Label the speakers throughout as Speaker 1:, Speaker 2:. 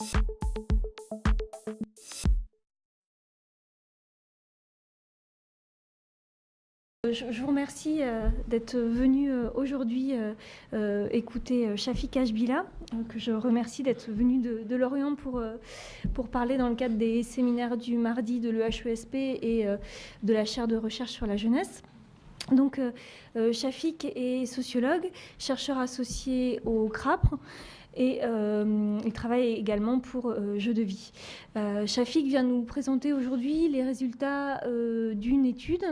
Speaker 1: Je vous remercie d'être venu aujourd'hui écouter Chafik Achbila, que je remercie d'être venu de Lorient pour parler dans le cadre des séminaires du mardi de l'EHESP et de la chaire de recherche sur la jeunesse. Donc, Chafik est sociologue, chercheur associé au CRAPRE, et il travaille également pour Jeux de vie. Chafik vient nous présenter aujourd'hui les résultats d'une étude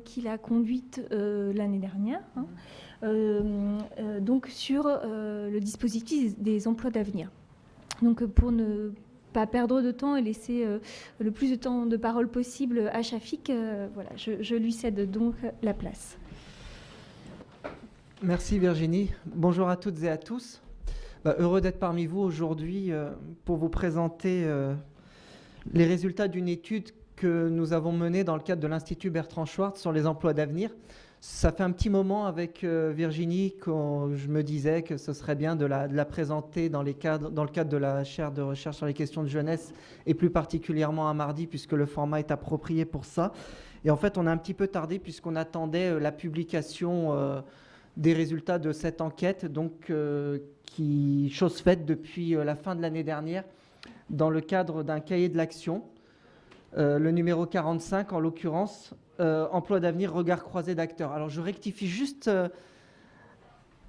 Speaker 1: qu'il a conduite l'année dernière, donc sur le dispositif des emplois d'avenir. Donc, pour ne pas perdre de temps et laisser le plus de temps de parole possible à Chafik, voilà, je lui cède donc la place.
Speaker 2: Merci Virginie. Bonjour à toutes et à tous. Heureux d'être parmi vous aujourd'hui pour vous présenter les résultats d'une étude que nous avons menée dans le cadre de l'Institut Bertrand Schwartz sur les emplois d'avenir. Ça fait un petit moment avec Virginie quand je me disais que ce serait bien de la présenter dans le cadre de la chaire de recherche sur les questions de jeunesse et plus particulièrement un mardi puisque le format est approprié pour ça. Et en fait, on a un petit peu tardé puisqu'on attendait la publication des résultats de cette enquête, donc chose faite depuis la fin de l'année dernière dans le cadre d'un cahier de l'action, le numéro 45 en l'occurrence, emploi d'avenir, regard croisé d'acteurs. Alors je rectifie juste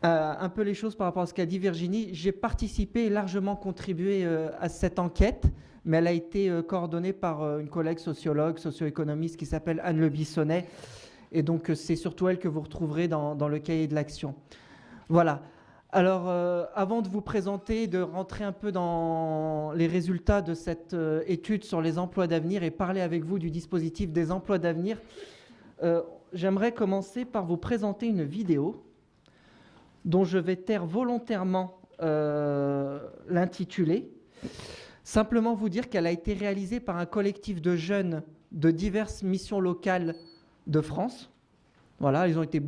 Speaker 2: un peu les choses par rapport à ce qu'a dit Virginie. J'ai participé et largement contribué à cette enquête, mais elle a été coordonnée par une collègue sociologue, socio-économiste qui s'appelle Anne Le Bissonnet. Et donc, c'est surtout elle que vous retrouverez dans le cahier de l'action. Voilà. Alors, avant de vous présenter, de rentrer un peu dans les résultats de cette étude sur les emplois d'avenir et parler avec vous du dispositif des emplois d'avenir, j'aimerais commencer par vous présenter une vidéo dont je vais taire volontairement l'intitulé. Simplement vous dire qu'elle a été réalisée par un collectif de jeunes de diverses missions locales de France. Voilà, ils ont été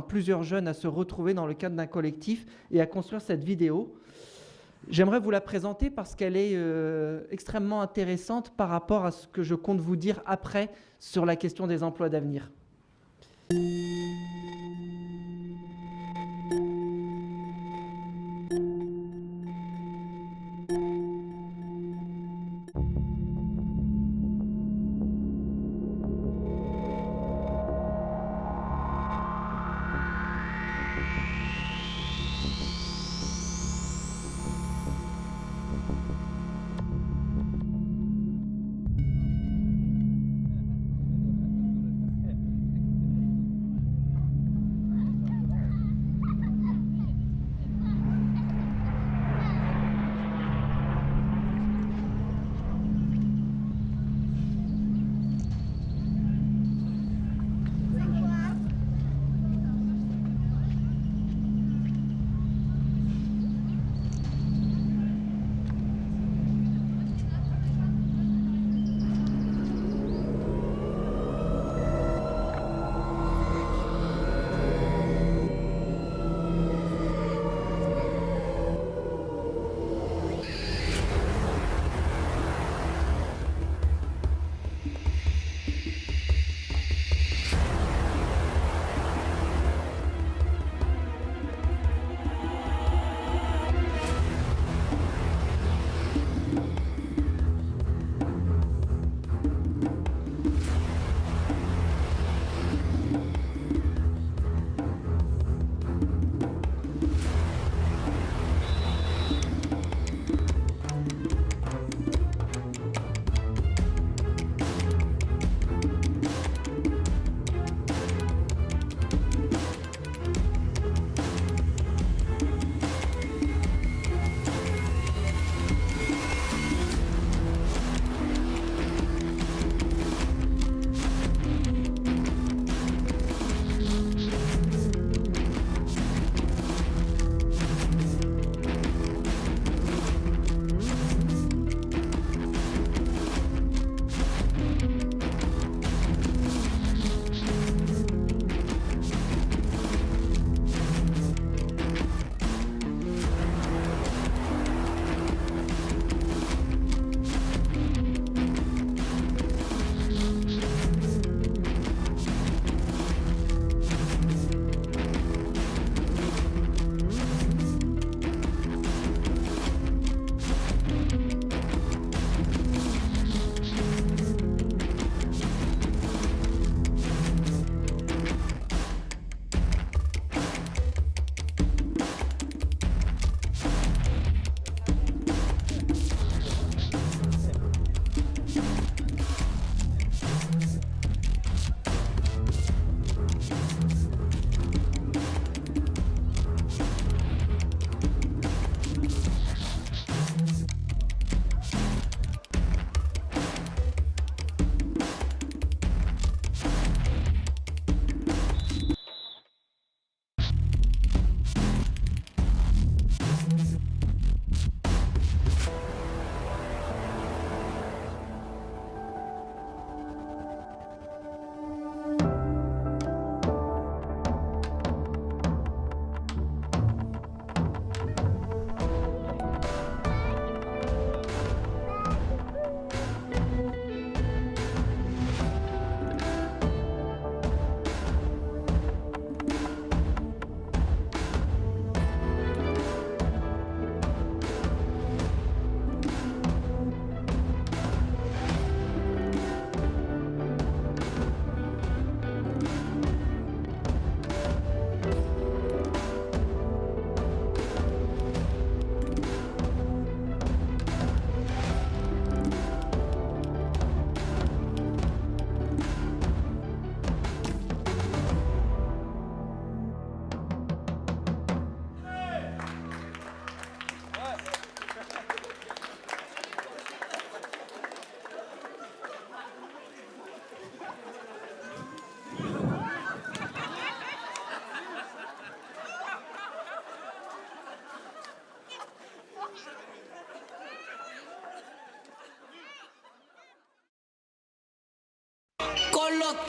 Speaker 2: plusieurs jeunes à se retrouver dans le cadre d'un collectif et à construire cette vidéo. J'aimerais vous la présenter parce qu'elle est extrêmement intéressante par rapport à ce que je compte vous dire après sur la question des emplois d'avenir.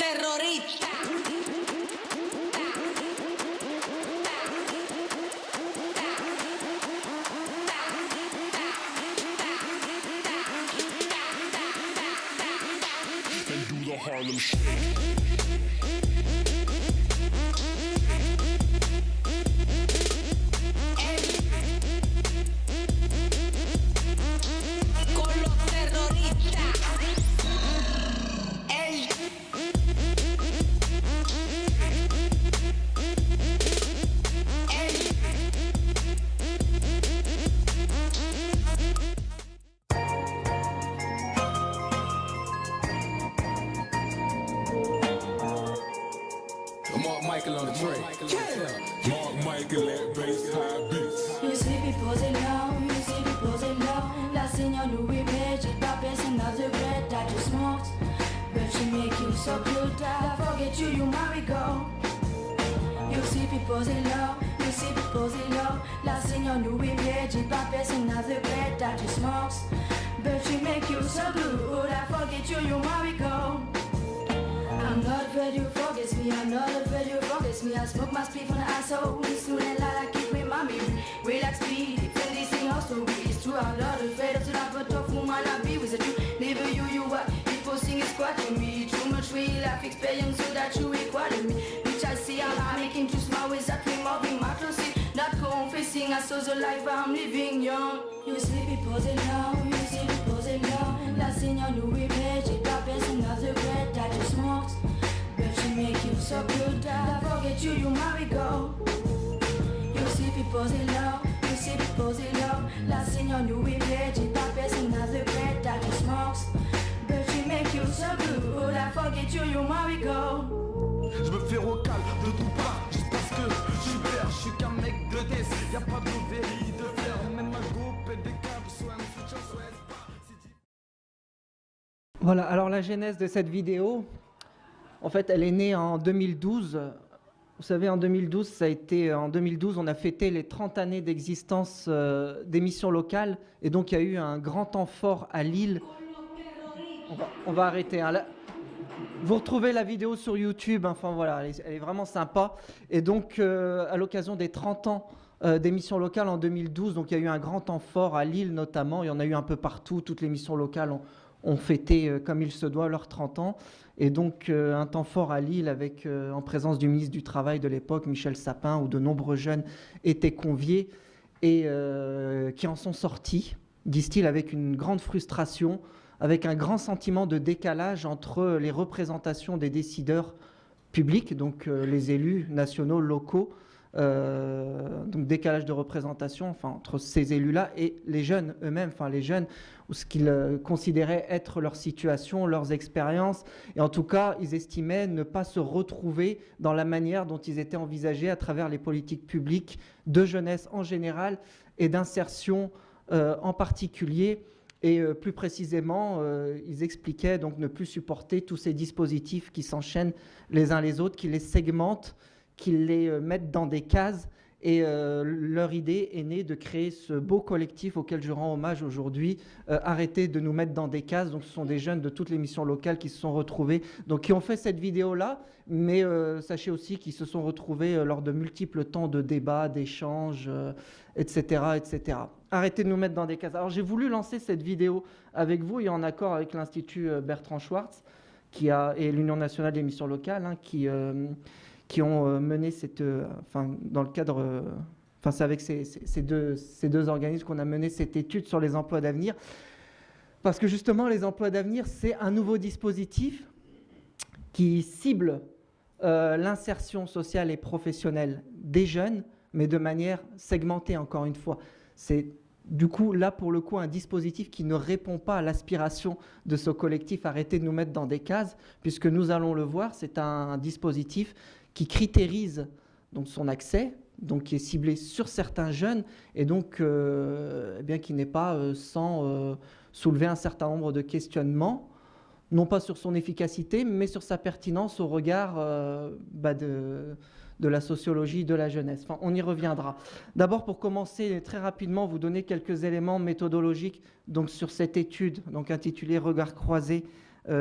Speaker 3: terrorista.
Speaker 4: And do the Harlem Shake.
Speaker 3: Con los terroristas. Ey. Ey.
Speaker 4: Mark Michael on the track. Mark Michael at bass high beats.
Speaker 5: You see people say no, you see people say no. La signora Louis Page, pas personne n'a de bread that you smoked. But she make you so good that I forget you, you marry go. You see people say no, you see people say no. La signora Louis Page, pas personne n'a de bread that you smoked. But she make you so good, I forget you, you marry go. I'm not afraid you forget me, I'm not afraid you forget me. I smoke my speed from the asshole, soon and like I keep with mommy. Relax speed, defend this thing also it's true. I'm not afraid of that, but tough woman I be with you. Never you what people sing is squatting me. Too much real life experience so that you require me. Which I see I'm making too small with that dream of being matrosy. Not confessing I saw the life I'm living young. You see people say no, you see people say no. La signora Louis Page, pas personne n'a de bread that you smoked. But she make you so good that I forget you, you marry go. You see people say no, you see people say no. La signora Louis Page, pas personne n'a de bread that you smoked. But she make you so good, I forget you, you marry go.
Speaker 6: Je me fais recal de tout pas, juste parce que je suis vert, je suis qu'un mec de test. Y'a pas de vérité de faire, même ma go pète des câbles, soit un futur, soit pas.
Speaker 2: Voilà, alors la genèse de cette vidéo, en fait, elle est née en 2012. Vous savez, en 2012, en 2012, on a fêté les 30 années d'existence d'émissions locales. Et donc, il y a eu un grand temps fort à Lille. On va arrêter. Hein. Là, vous retrouvez la vidéo sur YouTube. Enfin, voilà, elle est vraiment sympa. Et donc, à l'occasion des 30 ans d'émissions locales en 2012, donc il y a eu un grand temps fort à Lille notamment. Il y en a eu un peu partout. Toutes les émissions locales ont fêté comme il se doit leurs 30 ans. Et donc un temps fort à Lille avec, en présence du ministre du Travail de l'époque, Michel Sapin, où de nombreux jeunes étaient conviés et qui en sont sortis, disent-ils, avec une grande frustration, avec un grand sentiment de décalage entre les représentations des décideurs publics, donc les élus nationaux, locaux, donc décalage de représentation entre ces élus-là et les jeunes eux-mêmes, les jeunes, ou ce qu'ils considéraient être leur situation, leurs expériences, et en tout cas, ils estimaient ne pas se retrouver dans la manière dont ils étaient envisagés à travers les politiques publiques de jeunesse en général et d'insertion en particulier. Et plus précisément, ils expliquaient donc ne plus supporter tous ces dispositifs qui s'enchaînent les uns les autres, qui les segmentent, qui les mettent dans des cases. Et leur idée est née de créer ce beau collectif auquel je rends hommage aujourd'hui. Arrêtez de nous mettre dans des cases. Donc, ce sont des jeunes de toutes les missions locales qui se sont retrouvés, donc qui ont fait cette vidéo-là. Mais sachez aussi qu'ils se sont retrouvés lors de multiples temps de débats, d'échanges, etc., etc. Arrêtez de nous mettre dans des cases. Alors, j'ai voulu lancer cette vidéo avec vous et en accord avec l'Institut Bertrand Schwartz et l'Union nationale des missions locales, qui ont mené dans le cadre, c'est avec ces deux organismes qu'on a mené cette étude sur les emplois d'avenir. Parce que justement, les emplois d'avenir, c'est un nouveau dispositif qui cible l'insertion sociale et professionnelle des jeunes, mais de manière segmentée, encore une fois. C'est du coup, là, pour le coup, un dispositif qui ne répond pas à l'aspiration de ce collectif. Arrêtez de nous mettre dans des cases, puisque nous allons le voir, c'est un dispositif qui critérise donc son accès, donc qui est ciblé sur certains jeunes, et donc qui n'est pas sans soulever un certain nombre de questionnements, non pas sur son efficacité, mais sur sa pertinence au regard de la sociologie de la jeunesse. Enfin, on y reviendra. D'abord, pour commencer très rapidement, vous donner quelques éléments méthodologiques donc, sur cette étude donc, intitulée « Regard croisé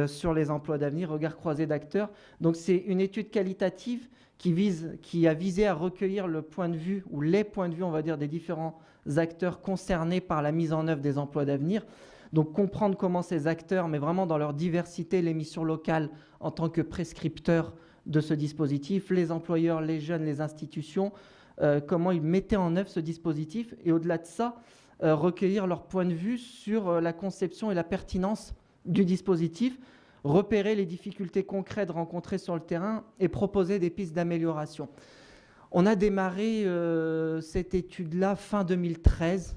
Speaker 2: sur les emplois d'avenir, regard croisé d'acteurs. Donc c'est une étude qualitative qui a visé à recueillir le point de vue, ou les points de vue, on va dire, des différents acteurs concernés par la mise en œuvre des emplois d'avenir. Donc comprendre comment ces acteurs, mais vraiment dans leur diversité, les missions locales en tant que prescripteurs de ce dispositif, les employeurs, les jeunes, les institutions, comment ils mettaient en œuvre ce dispositif, et au-delà de ça, recueillir leur point de vue sur la conception et la pertinence du dispositif, repérer les difficultés concrètes rencontrées sur le terrain et proposer des pistes d'amélioration. On a démarré cette étude-là fin 2013.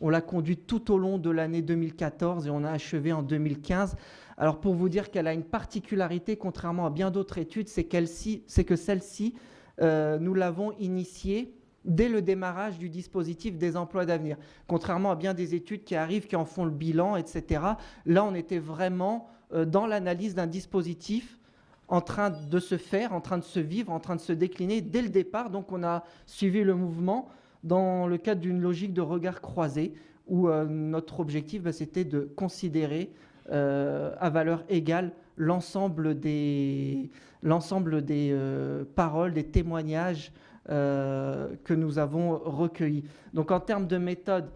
Speaker 2: On l'a conduite tout au long de l'année 2014 et on a achevé en 2015. Alors pour vous dire qu'elle a une particularité, contrairement à bien d'autres études, c'est que celle-ci, nous l'avons initiée dès le démarrage du dispositif des emplois d'avenir. Contrairement à bien des études qui arrivent, qui en font le bilan, etc. Là, on était vraiment dans l'analyse d'un dispositif en train de se faire, en train de se vivre, en train de se décliner dès le départ. Donc on a suivi le mouvement dans le cadre d'une logique de regard croisé où notre objectif, c'était de considérer à valeur égale l'ensemble des paroles, des témoignages que nous avons recueillis. Donc en termes de méthode,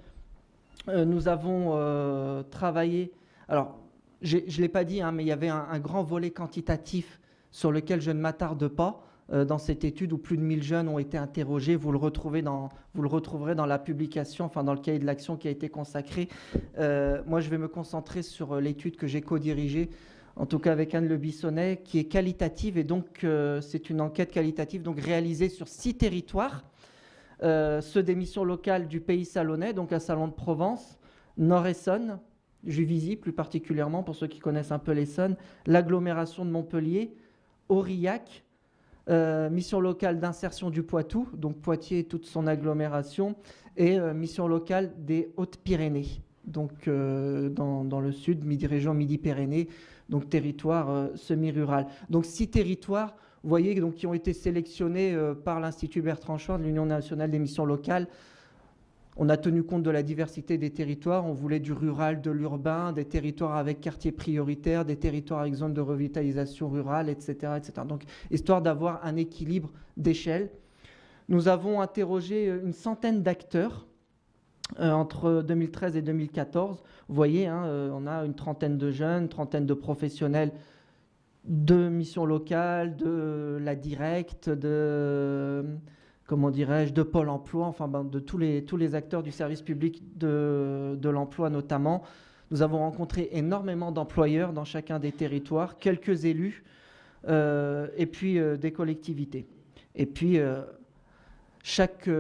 Speaker 2: nous avons travaillé... Alors, je ne l'ai pas dit, mais il y avait un grand volet quantitatif sur lequel je ne m'attarde pas dans cette étude où plus de 1000 jeunes ont été interrogés. Vous le retrouverez dans la publication, enfin dans le cahier de l'action qui a été consacré. Moi, je vais me concentrer sur l'étude que j'ai co-dirigée, en tout cas avec Anne Le Bissonnet, qui est qualitative. Et donc, c'est une enquête qualitative donc réalisée sur 6 territoires, ceux des missions locales du Pays Salonnais, donc à Salon de Provence, Nord-Essonne, Juvisy plus particulièrement, pour ceux qui connaissent un peu l'Essonne, l'agglomération de Montpellier, Aurillac, mission locale d'insertion du Poitou, donc Poitiers et toute son agglomération, et mission locale des Hautes-Pyrénées, donc dans le sud, région Midi-Pyrénées, donc territoire semi-rural. Donc 6 territoires, vous voyez, donc, qui ont été sélectionnés par l'Institut Bertrand Chant de l'Union nationale des missions locales. On a tenu compte de la diversité des territoires, on voulait du rural, de l'urbain, des territoires avec quartiers prioritaires, des territoires avec zones de revitalisation rurale, etc. etc. Donc, histoire d'avoir un équilibre d'échelle. Nous avons interrogé une centaine d'acteurs entre 2013 et 2014. Vous voyez, on a une trentaine de jeunes, une trentaine de professionnels de missions locales, de la directe, de Pôle emploi, enfin de tous les acteurs du service public de l'emploi notamment. Nous avons rencontré énormément d'employeurs dans chacun des territoires, quelques élus, et puis des collectivités. Et puis chaque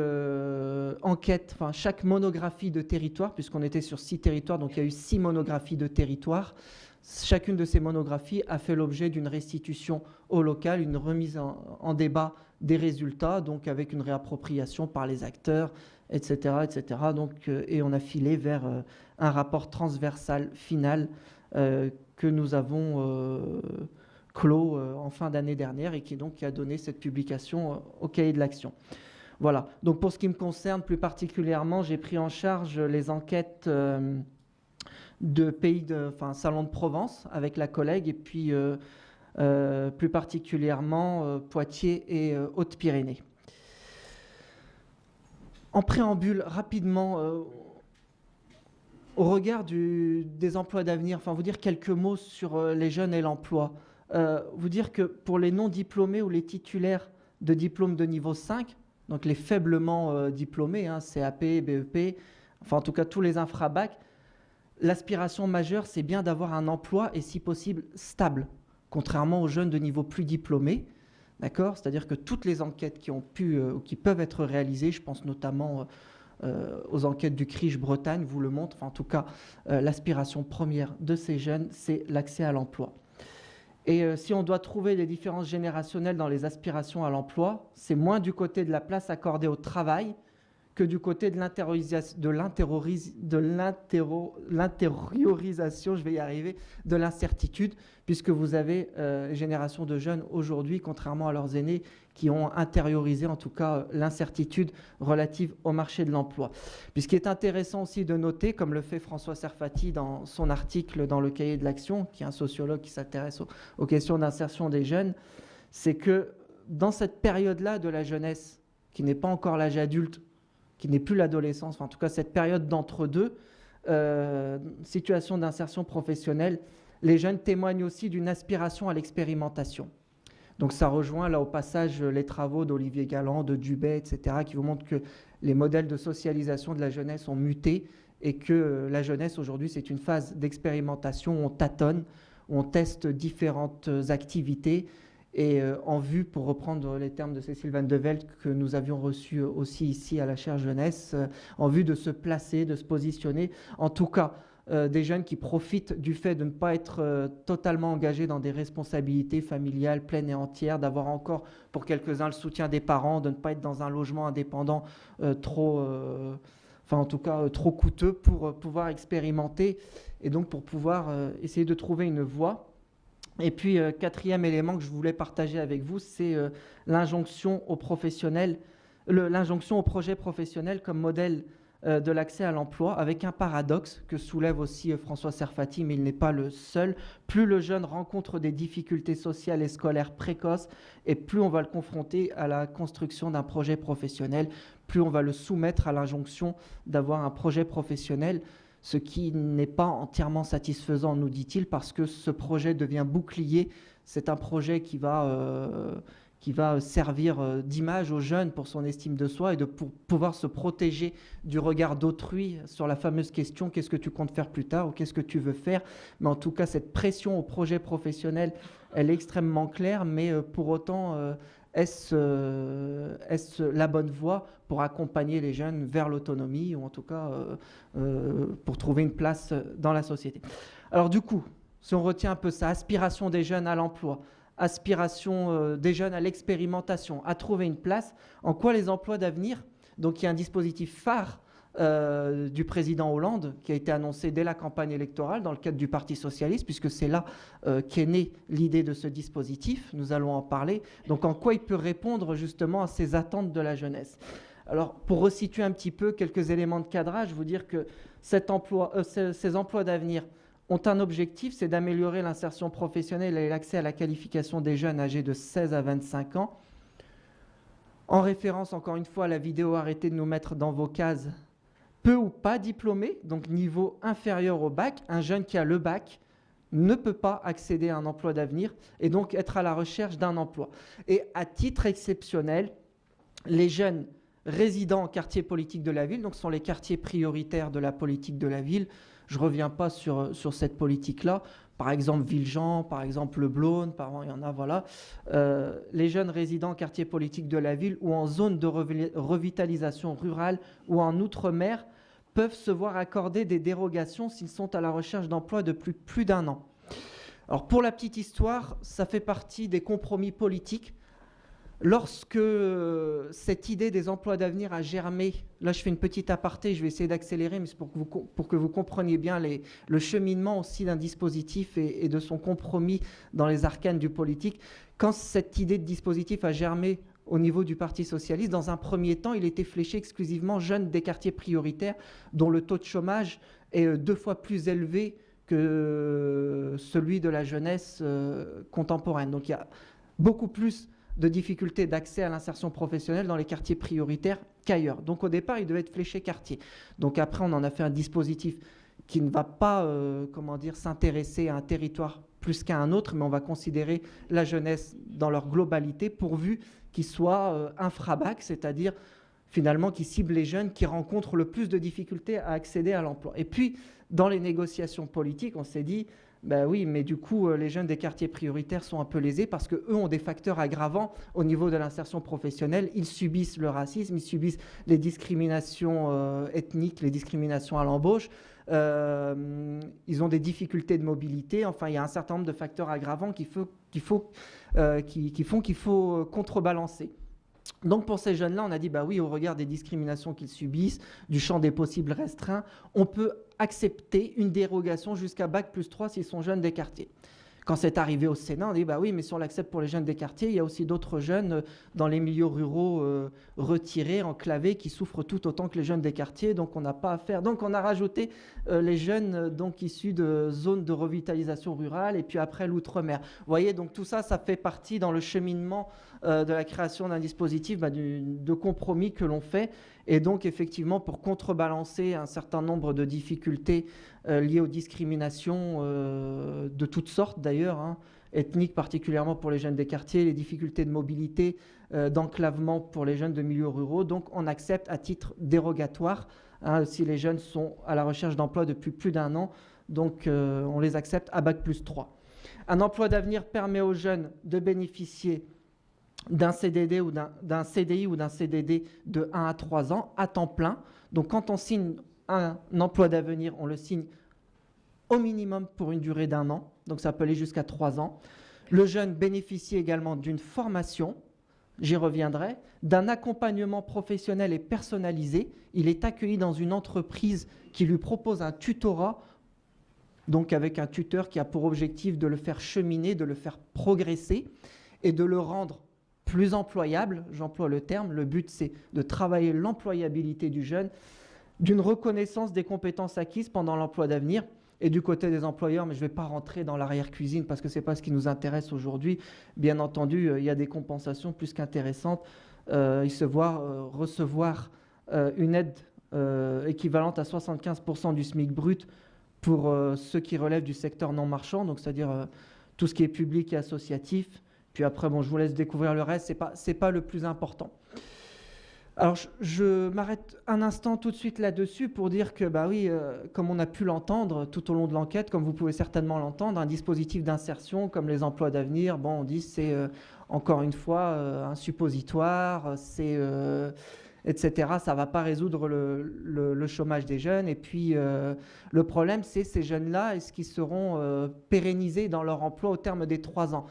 Speaker 2: enquête, enfin chaque monographie de territoire, puisqu'on était sur 6 territoires, donc il y a eu 6 monographies de territoire. Chacune de ces monographies a fait l'objet d'une restitution au local, une remise en débat des résultats, donc avec une réappropriation par les acteurs, etc. etc. Donc, et on a filé vers un rapport transversal final que nous avons clos en fin d'année dernière et qui a donné cette publication au cahier de l'action. Voilà. Donc pour ce qui me concerne plus particulièrement, j'ai pris en charge les enquêtes Salon de Provence avec la collègue et puis plus particulièrement Poitiers et Hautes-Pyrénées. En préambule, rapidement, au regard des emplois d'avenir, vous dire quelques mots sur les jeunes et l'emploi. Vous dire que pour les non-diplômés ou les titulaires de diplômes de niveau 5, donc les faiblement diplômés, CAP, BEP, en tout cas tous les infrabacs, l'aspiration majeure, c'est bien d'avoir un emploi et si possible stable, contrairement aux jeunes de niveau plus diplômés. D'accord ? C'est-à-dire que toutes les enquêtes qui ont pu ou qui peuvent être réalisées, je pense notamment aux enquêtes du CRIJ Bretagne, vous le montrent. En tout cas, l'aspiration première de ces jeunes, c'est l'accès à l'emploi. Et si on doit trouver des différences générationnelles dans les aspirations à l'emploi, c'est moins du côté de la place accordée au travail que du côté de l'intériorisation, je vais y arriver, de l'incertitude, puisque vous avez génération de jeunes aujourd'hui, contrairement à leurs aînés, qui ont intériorisé en tout cas l'incertitude relative au marché de l'emploi. Puis ce qui est intéressant aussi de noter, comme le fait François Serfati dans son article dans le Cahier de l'Action, qui est un sociologue qui s'intéresse aux questions d'insertion des jeunes, c'est que dans cette période-là de la jeunesse, qui n'est pas encore l'âge adulte, qui n'est plus l'adolescence, enfin, en tout cas cette période d'entre-deux, situation d'insertion professionnelle, les jeunes témoignent aussi d'une aspiration à l'expérimentation. Donc ça rejoint là au passage les travaux d'Olivier Galland, de Dubé, etc., qui vous montrent que les modèles de socialisation de la jeunesse ont muté et que la jeunesse aujourd'hui c'est une phase d'expérimentation où on tâtonne, où on teste différentes activités, et en vue, pour reprendre les termes de Cécile Van de Velde que nous avions reçus aussi ici à la chaire jeunesse, en vue de se placer, de se positionner, en tout cas des jeunes qui profitent du fait de ne pas être totalement engagés dans des responsabilités familiales pleines et entières, d'avoir encore pour quelques-uns le soutien des parents, de ne pas être dans un logement indépendant trop coûteux pour pouvoir expérimenter et donc pour pouvoir essayer de trouver une voie. Et puis, quatrième élément que je voulais partager avec vous, c'est l'injonction aux professionnels, l'injonction au projet professionnel comme modèle de l'accès à l'emploi, avec un paradoxe que soulève aussi François Serfati, mais il n'est pas le seul. Plus le jeune rencontre des difficultés sociales et scolaires précoces, et plus on va le confronter à la construction d'un projet professionnel, plus on va le soumettre à l'injonction d'avoir un projet professionnel, ce qui n'est pas entièrement satisfaisant, nous dit-il, parce que ce projet devient bouclier. C'est un projet qui va servir d'image aux jeunes pour son estime de soi et pour pouvoir se protéger du regard d'autrui sur la fameuse question « qu'est-ce que tu comptes faire plus tard » ou « qu'est-ce que tu veux faire ?» Mais en tout cas, cette pression au projet professionnel, elle est extrêmement claire, mais pour autant, est-ce la bonne voie pour accompagner les jeunes vers l'autonomie ou en tout cas pour trouver une place dans la société. Alors du coup, si on retient un peu ça, aspiration des jeunes à l'emploi, aspiration des jeunes à l'expérimentation, à trouver une place, en quoi les emplois d'avenir, donc il y a un dispositif phare du président Hollande qui a été annoncé dès la campagne électorale dans le cadre du Parti socialiste, puisque c'est là qu'est née l'idée de ce dispositif, nous allons en parler. Donc en quoi il peut répondre justement à ces attentes de la jeunesse. Alors pour resituer un petit peu quelques éléments de cadrage, vous dire que ces emplois d'avenir ont un objectif, c'est d'améliorer l'insertion professionnelle et l'accès à la qualification des jeunes âgés de 16 à 25 ans. En référence encore une fois à la vidéo, arrêtez de nous mettre dans vos cases, peu ou pas diplômé, donc niveau inférieur au bac, un jeune qui a le bac ne peut pas accéder à un emploi d'avenir et donc être à la recherche d'un emploi. Et à titre exceptionnel, les jeunes résidant en quartier politique de la ville, donc ce sont les quartiers prioritaires de la politique de la ville. Je ne reviens pas sur cette politique-là. Par exemple, Villejean, par exemple, Le Blône, il y en a, voilà. Les jeunes résidant en quartier politique de la ville ou en zone de revitalisation rurale ou en outre-mer peuvent se voir accorder des dérogations s'ils sont à la recherche d'emploi depuis plus d'un an. Alors, pour la petite histoire, ça fait partie des compromis politiques. Lorsque cette idée des emplois d'avenir a germé, là je fais une petite aparté, je vais essayer d'accélérer, mais c'est pour que vous compreniez bien le cheminement aussi d'un dispositif et de son compromis dans les arcanes du politique. Quand cette idée de dispositif a germé au niveau du Parti socialiste, dans un premier temps, il était fléché exclusivement jeunes des quartiers prioritaires, dont le taux de chômage est 2 fois plus élevé que celui de la jeunesse contemporaine. Donc il y a beaucoup plus de difficultés d'accès à l'insertion professionnelle dans les quartiers prioritaires qu'ailleurs. Donc au départ, il devait être fléché quartier. Donc après, on en a fait un dispositif qui ne va pas s'intéresser à un territoire plus qu'à un autre, mais on va considérer la jeunesse dans leur globalité pourvu qu'il soit infrabac, c'est-à-dire finalement qui cible les jeunes qui rencontrent le plus de difficultés à accéder à l'emploi. Et puis, dans les négociations politiques, on s'est dit ben oui, mais du coup, les jeunes des quartiers prioritaires sont un peu lésés parce qu'eux ont des facteurs aggravants au niveau de l'insertion professionnelle. Ils subissent le racisme, ils subissent les discriminations ethniques, les discriminations à l'embauche. Ils ont des difficultés de mobilité. Enfin, il y a un certain nombre de facteurs aggravants qui font qu'il faut contrebalancer. Donc pour ces jeunes-là, on a dit, bah oui, au regard des discriminations qu'ils subissent, du champ des possibles restreint, on peut accepter une dérogation jusqu'à Bac+3 s'ils sont jeunes des quartiers. Quand c'est arrivé au Sénat, on dit, bah oui, mais si on l'accepte pour les jeunes des quartiers, il y a aussi d'autres jeunes dans les milieux ruraux retirés, enclavés, qui souffrent tout autant que les jeunes des quartiers, donc on n'a pas à faire. Donc on a rajouté les jeunes donc issus de zones de revitalisation rurale, et puis après l'outre-mer. Vous voyez, donc tout ça, ça fait partie dans le cheminement de la création d'un dispositif de compromis que l'on fait. Et donc, effectivement, pour contrebalancer un certain nombre de difficultés liées aux discriminations de toutes sortes, d'ailleurs, hein, ethniques particulièrement pour les jeunes des quartiers, les difficultés de mobilité, d'enclavement pour les jeunes de milieux ruraux. Donc, on accepte à titre dérogatoire, hein, si les jeunes sont à la recherche d'emploi depuis plus d'1 an. Donc, on les accepte à Bac+3. Un emploi d'avenir permet aux jeunes de bénéficier d'un CDD ou d'un CDI ou d'un CDD de 1 à 3 ans à temps plein. Donc quand on signe un emploi d'avenir, on le signe au minimum pour une durée d'1 an. Donc ça peut aller jusqu'à 3 ans. Le jeune bénéficie également d'une formation, j'y reviendrai, d'un accompagnement professionnel et personnalisé. Il est accueilli dans une entreprise qui lui propose un tutorat, donc avec un tuteur qui a pour objectif de le faire cheminer, de le faire progresser et de le rendre plus employable, j'emploie le terme. Le but, c'est de travailler l'employabilité du jeune, d'une reconnaissance des compétences acquises pendant l'emploi d'avenir. Et du côté des employeurs, mais je ne vais pas rentrer dans l'arrière-cuisine parce que ce n'est pas ce qui nous intéresse aujourd'hui. Bien entendu, il y a des compensations plus qu'intéressantes. Ils se voient recevoir une aide équivalente à 75% du SMIC brut pour ceux qui relèvent du secteur non marchand, donc c'est-à-dire tout ce qui est public et associatif. Puis après, bon, je vous laisse découvrir le reste, c'est pas le plus important. Alors, je m'arrête un instant tout de suite là-dessus pour dire que, bah oui, comme on a pu l'entendre tout au long de l'enquête, comme vous pouvez certainement l'entendre, un dispositif d'insertion comme les emplois d'avenir, bon, on dit c'est encore une fois un suppositoire, c'est etc. Ça ne va pas résoudre le chômage des jeunes. Et puis, le problème, c'est ces jeunes-là, est-ce qu'ils seront pérennisés dans leur emploi au terme des 3 ans ?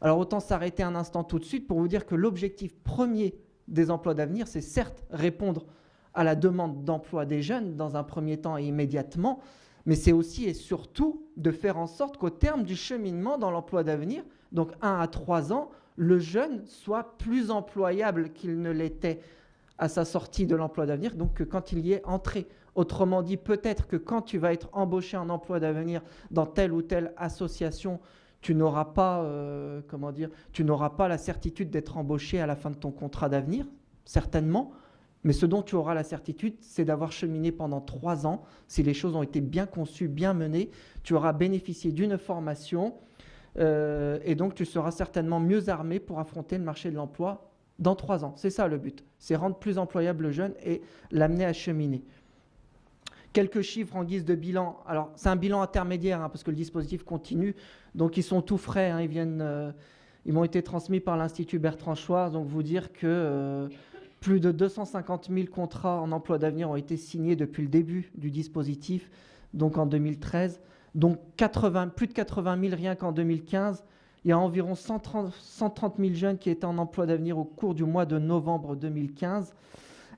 Speaker 2: Alors autant s'arrêter un instant tout de suite pour vous dire que l'objectif premier des emplois d'avenir, c'est certes répondre à la demande d'emploi des jeunes dans un premier temps et immédiatement, mais c'est aussi et surtout de faire en sorte qu'au terme du cheminement dans l'emploi d'avenir, donc 1 à 3 ans, le jeune soit plus employable qu'il ne l'était à sa sortie de l'emploi d'avenir, donc que quand il y est entré. Autrement dit, peut-être que quand tu vas être embauché en emploi d'avenir dans telle ou telle association, tu n'auras pas, tu n'auras pas la certitude d'être embauché à la fin de ton contrat d'avenir, certainement. Mais ce dont tu auras la certitude, c'est d'avoir cheminé pendant 3 ans. Si les choses ont été bien conçues, bien menées, tu auras bénéficié d'une formation et donc tu seras certainement mieux armé pour affronter le marché de l'emploi dans 3 ans. C'est ça le but, c'est rendre plus employable le jeune et l'amener à cheminer. Quelques chiffres en guise de bilan. Alors, c'est un bilan intermédiaire parce que le dispositif continue. Donc, ils sont tout frais. Ils m'ont été transmis par l'Institut Bertrand Schwarz. Donc, vous dire que plus de 250 000 contrats en emploi d'avenir ont été signés depuis le début du dispositif, donc en 2013. Donc, plus de 80 000 rien qu'en 2015. Il y a environ 130 000 jeunes qui étaient en emploi d'avenir au cours du mois de novembre 2015.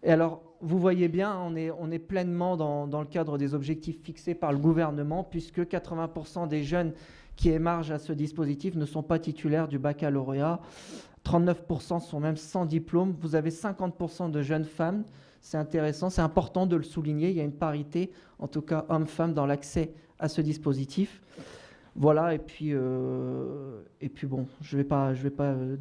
Speaker 2: Et alors, vous voyez bien, on est pleinement dans le cadre des objectifs fixés par le gouvernement, puisque 80% des jeunes qui émargent à ce dispositif ne sont pas titulaires du baccalauréat. 39% sont même sans diplôme. Vous avez 50% de jeunes femmes. C'est intéressant, c'est important de le souligner. Il y a une parité, en tout cas hommes-femmes, dans l'accès à ce dispositif. Voilà, et puis bon, je vais pas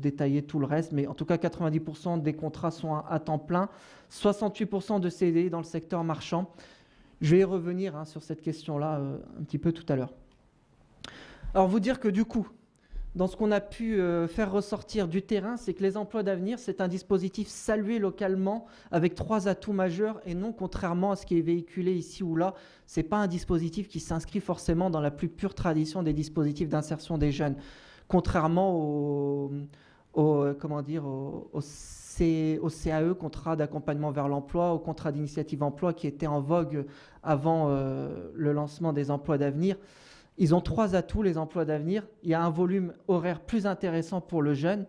Speaker 2: détailler tout le reste, mais en tout cas 90% des contrats sont à temps plein, 68% de CDI dans le secteur marchand. Je vais y revenir sur cette question-là un petit peu tout à l'heure. Alors vous dire que du coup, dans ce qu'on a pu faire ressortir du terrain, c'est que les emplois d'avenir, c'est un dispositif salué localement avec 3 atouts majeurs et non, contrairement à ce qui est véhiculé ici ou là, ce n'est pas un dispositif qui s'inscrit forcément dans la plus pure tradition des dispositifs d'insertion des jeunes. Contrairement au CAE, contrat d'accompagnement vers l'emploi, au contrat d'initiative emploi qui était en vogue avant le lancement des emplois d'avenir. Ils ont 3 atouts, les emplois d'avenir. Il y a un volume horaire plus intéressant pour le jeune,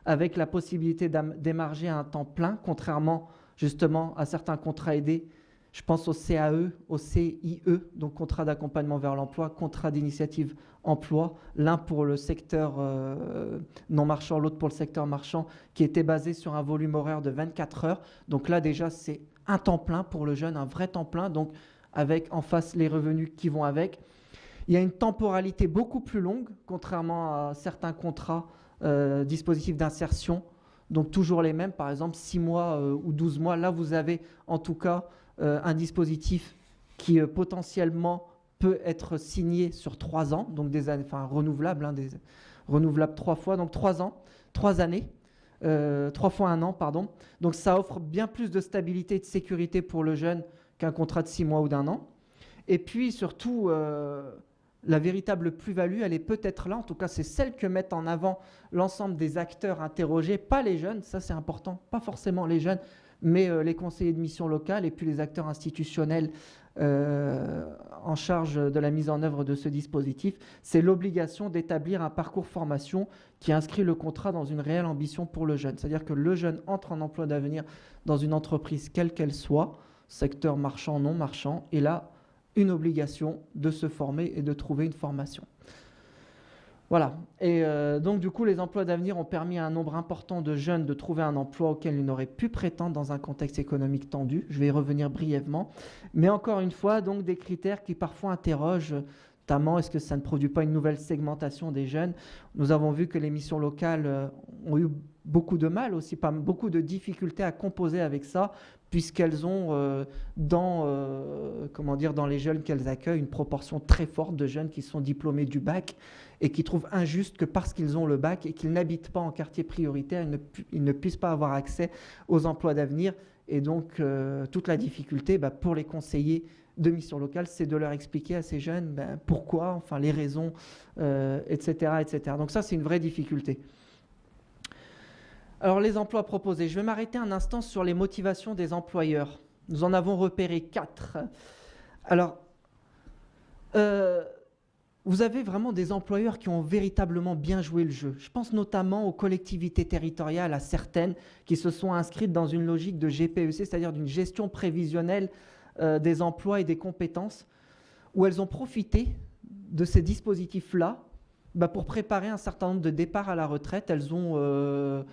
Speaker 2: avec la possibilité d'émarger à un temps plein, contrairement justement à certains contrats aidés. Je pense au CAE, au CIE, donc contrat d'accompagnement vers l'emploi, contrat d'initiative emploi, l'un pour le secteur non marchand, l'autre pour le secteur marchand, qui était basé sur un volume horaire de 24 heures. Donc là déjà c'est un temps plein pour le jeune, un vrai temps plein, donc avec en face les revenus qui vont avec. Il y a une temporalité beaucoup plus longue, contrairement à certains contrats dispositifs d'insertion, donc toujours les mêmes, par exemple 6 mois ou 12 mois. Là vous avez en tout cas un dispositif qui potentiellement peut être signé sur 3 ans, donc des années, enfin renouvelable, renouvelable 3 fois, donc 3 ans, 3 années, 3 fois 1 an, pardon. Donc ça offre bien plus de stabilité et de sécurité pour le jeune qu'un contrat de 6 mois ou d'1 an. Et puis surtout, la véritable plus-value, elle est peut-être là, en tout cas c'est celle que mettent en avant l'ensemble des acteurs interrogés, pas les jeunes, ça c'est important, pas forcément les jeunes, mais les conseillers de mission locale et puis les acteurs institutionnels en charge de la mise en œuvre de ce dispositif, c'est l'obligation d'établir un parcours formation qui inscrit le contrat dans une réelle ambition pour le jeune. C'est-à-dire que le jeune entre en emploi d'avenir dans une entreprise quelle qu'elle soit, secteur marchand, non marchand, et là, une obligation de se former et de trouver une formation. Voilà. Et donc, du coup, les emplois d'avenir ont permis à un nombre important de jeunes de trouver un emploi auquel ils n'auraient pu prétendre dans un contexte économique tendu. Je vais y revenir brièvement. Mais encore une fois, donc, des critères qui parfois interrogent, notamment, est-ce que ça ne produit pas une nouvelle segmentation des jeunes? Nous avons vu que les missions locales ont eu beaucoup de mal aussi, pas beaucoup de difficultés à composer avec ça, puisqu'elles ont dans les jeunes qu'elles accueillent une proportion très forte de jeunes qui sont diplômés du bac et qui trouvent injuste que parce qu'ils ont le bac et qu'ils n'habitent pas en quartier prioritaire, ils ne puissent pas avoir accès aux emplois d'avenir. Et donc, toute la difficulté pour les conseillers de mission locale, c'est de leur expliquer à ces jeunes pourquoi, enfin les raisons, etc., etc. Donc ça, c'est une vraie difficulté. Alors, les emplois proposés. Je vais m'arrêter un instant sur les motivations des employeurs. Nous en avons repéré 4. Alors, vous avez vraiment des employeurs qui ont véritablement bien joué le jeu. Je pense notamment aux collectivités territoriales, à certaines, qui se sont inscrites dans une logique de GPEC, c'est-à-dire d'une gestion prévisionnelle des emplois et des compétences, où elles ont profité de ces dispositifs-là pour préparer un certain nombre de départs à la retraite. Elles ont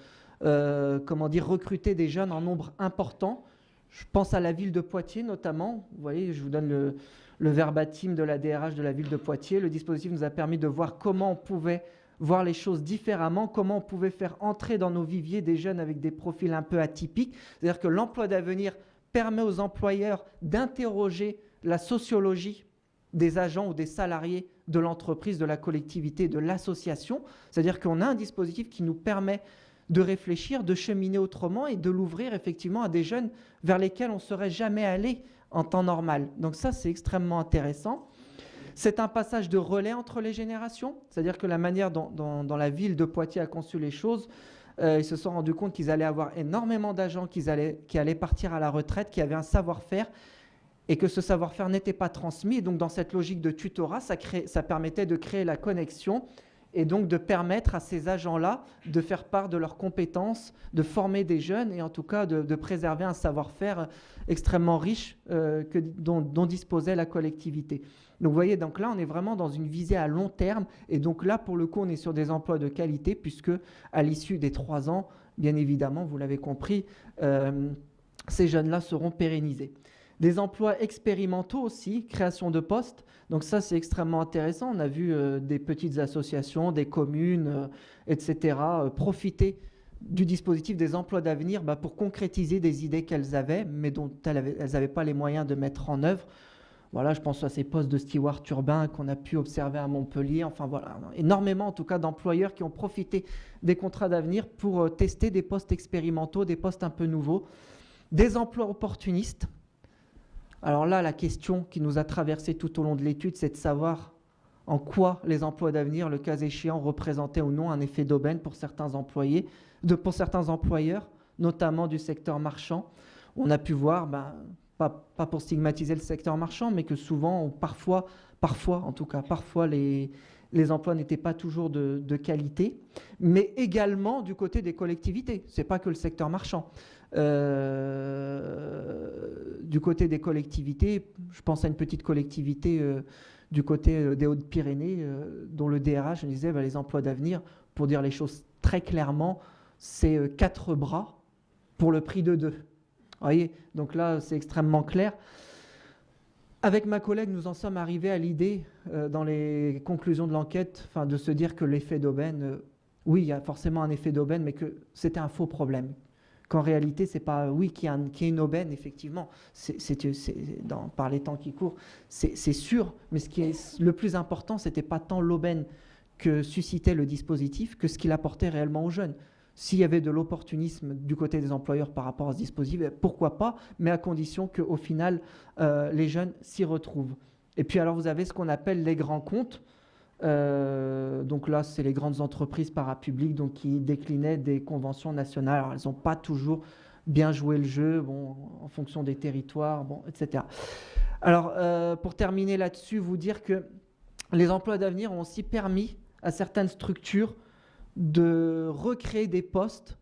Speaker 2: recruter des jeunes en nombre important. Je pense à la ville de Poitiers notamment. Vous voyez, je vous donne le verbatim de la DRH de la ville de Poitiers. Le dispositif nous a permis de voir comment on pouvait voir les choses différemment, comment on pouvait faire entrer dans nos viviers des jeunes avec des profils un peu atypiques. C'est-à-dire que l'emploi d'avenir permet aux employeurs d'interroger la sociologie des agents ou des salariés de l'entreprise, de la collectivité, de l'association. C'est-à-dire qu'on a un dispositif qui nous permet de réfléchir, de cheminer autrement et de l'ouvrir effectivement à des jeunes vers lesquels on ne serait jamais allé en temps normal. Donc ça, c'est extrêmement intéressant. C'est un passage de relais entre les générations, c'est-à-dire que la manière dont la ville de Poitiers a conçu les choses, ils se sont rendus compte qu'ils allaient avoir énormément d'agents qui allaient partir à la retraite, qui avaient un savoir-faire, et que ce savoir-faire n'était pas transmis. Et donc dans cette logique de tutorat, ça permettait de créer la connexion et donc de permettre à ces agents-là de faire part de leurs compétences, de former des jeunes et en tout cas de préserver un savoir-faire extrêmement riche dont disposait la collectivité. Donc vous voyez, donc là on est vraiment dans une visée à long terme et donc là pour le coup on est sur des emplois de qualité puisque à l'issue des 3 ans, bien évidemment, vous l'avez compris, ces jeunes-là seront pérennisés. Des emplois expérimentaux aussi, création de postes. Donc ça, c'est extrêmement intéressant. On a vu des petites associations, des communes, etc., profiter du dispositif des emplois d'avenir pour concrétiser des idées qu'elles avaient, mais dont elles n'avaient pas les moyens de mettre en œuvre. Voilà, je pense à ces postes de steward urbain qu'on a pu observer à Montpellier. Enfin voilà, énormément en tout cas d'employeurs qui ont profité des contrats d'avenir pour tester des postes expérimentaux, des postes un peu nouveaux. Des emplois opportunistes. Alors là, la question qui nous a traversé tout au long de l'étude, c'est de savoir en quoi les emplois d'avenir, le cas échéant, représentaient ou non un effet d'aubaine pour certains employés, pour certains employeurs, notamment du secteur marchand. On a pu voir, pas pour stigmatiser le secteur marchand, mais que souvent, parfois, Parfois, en tout cas, parfois les emplois n'étaient pas toujours de qualité, mais également du côté des collectivités. Ce n'est pas que le secteur marchand. Du côté des collectivités, je pense à une petite collectivité du côté des Hautes-Pyrénées, dont le DRH disait les emplois d'avenir, pour dire les choses très clairement, c'est 4 bras pour le prix de 2. Vous voyez, donc là, c'est extrêmement clair. Avec ma collègue, nous en sommes arrivés à l'idée, dans les conclusions de l'enquête, de se dire que l'effet d'aubaine, oui, il y a forcément un effet d'aubaine, mais que c'était un faux problème. Qu'en réalité, c'est pas, oui, qu'il y a une aubaine, effectivement, par les temps qui courent, c'est sûr, mais ce qui est le plus important, c'était pas tant l'aubaine que suscitait le dispositif que ce qu'il apportait réellement aux jeunes. S'il y avait de l'opportunisme du côté des employeurs par rapport à ce dispositif, pourquoi pas, mais à condition qu'au final, les jeunes s'y retrouvent. Et puis alors, vous avez ce qu'on appelle les grands comptes. Donc là, c'est les grandes entreprises parapubliques donc, qui déclinaient des conventions nationales. Alors, elles n'ont pas toujours bien joué le jeu, en fonction des territoires, etc. Alors, pour terminer là-dessus, vous dire que les emplois d'avenir ont aussi permis à certaines structures de recréer des postes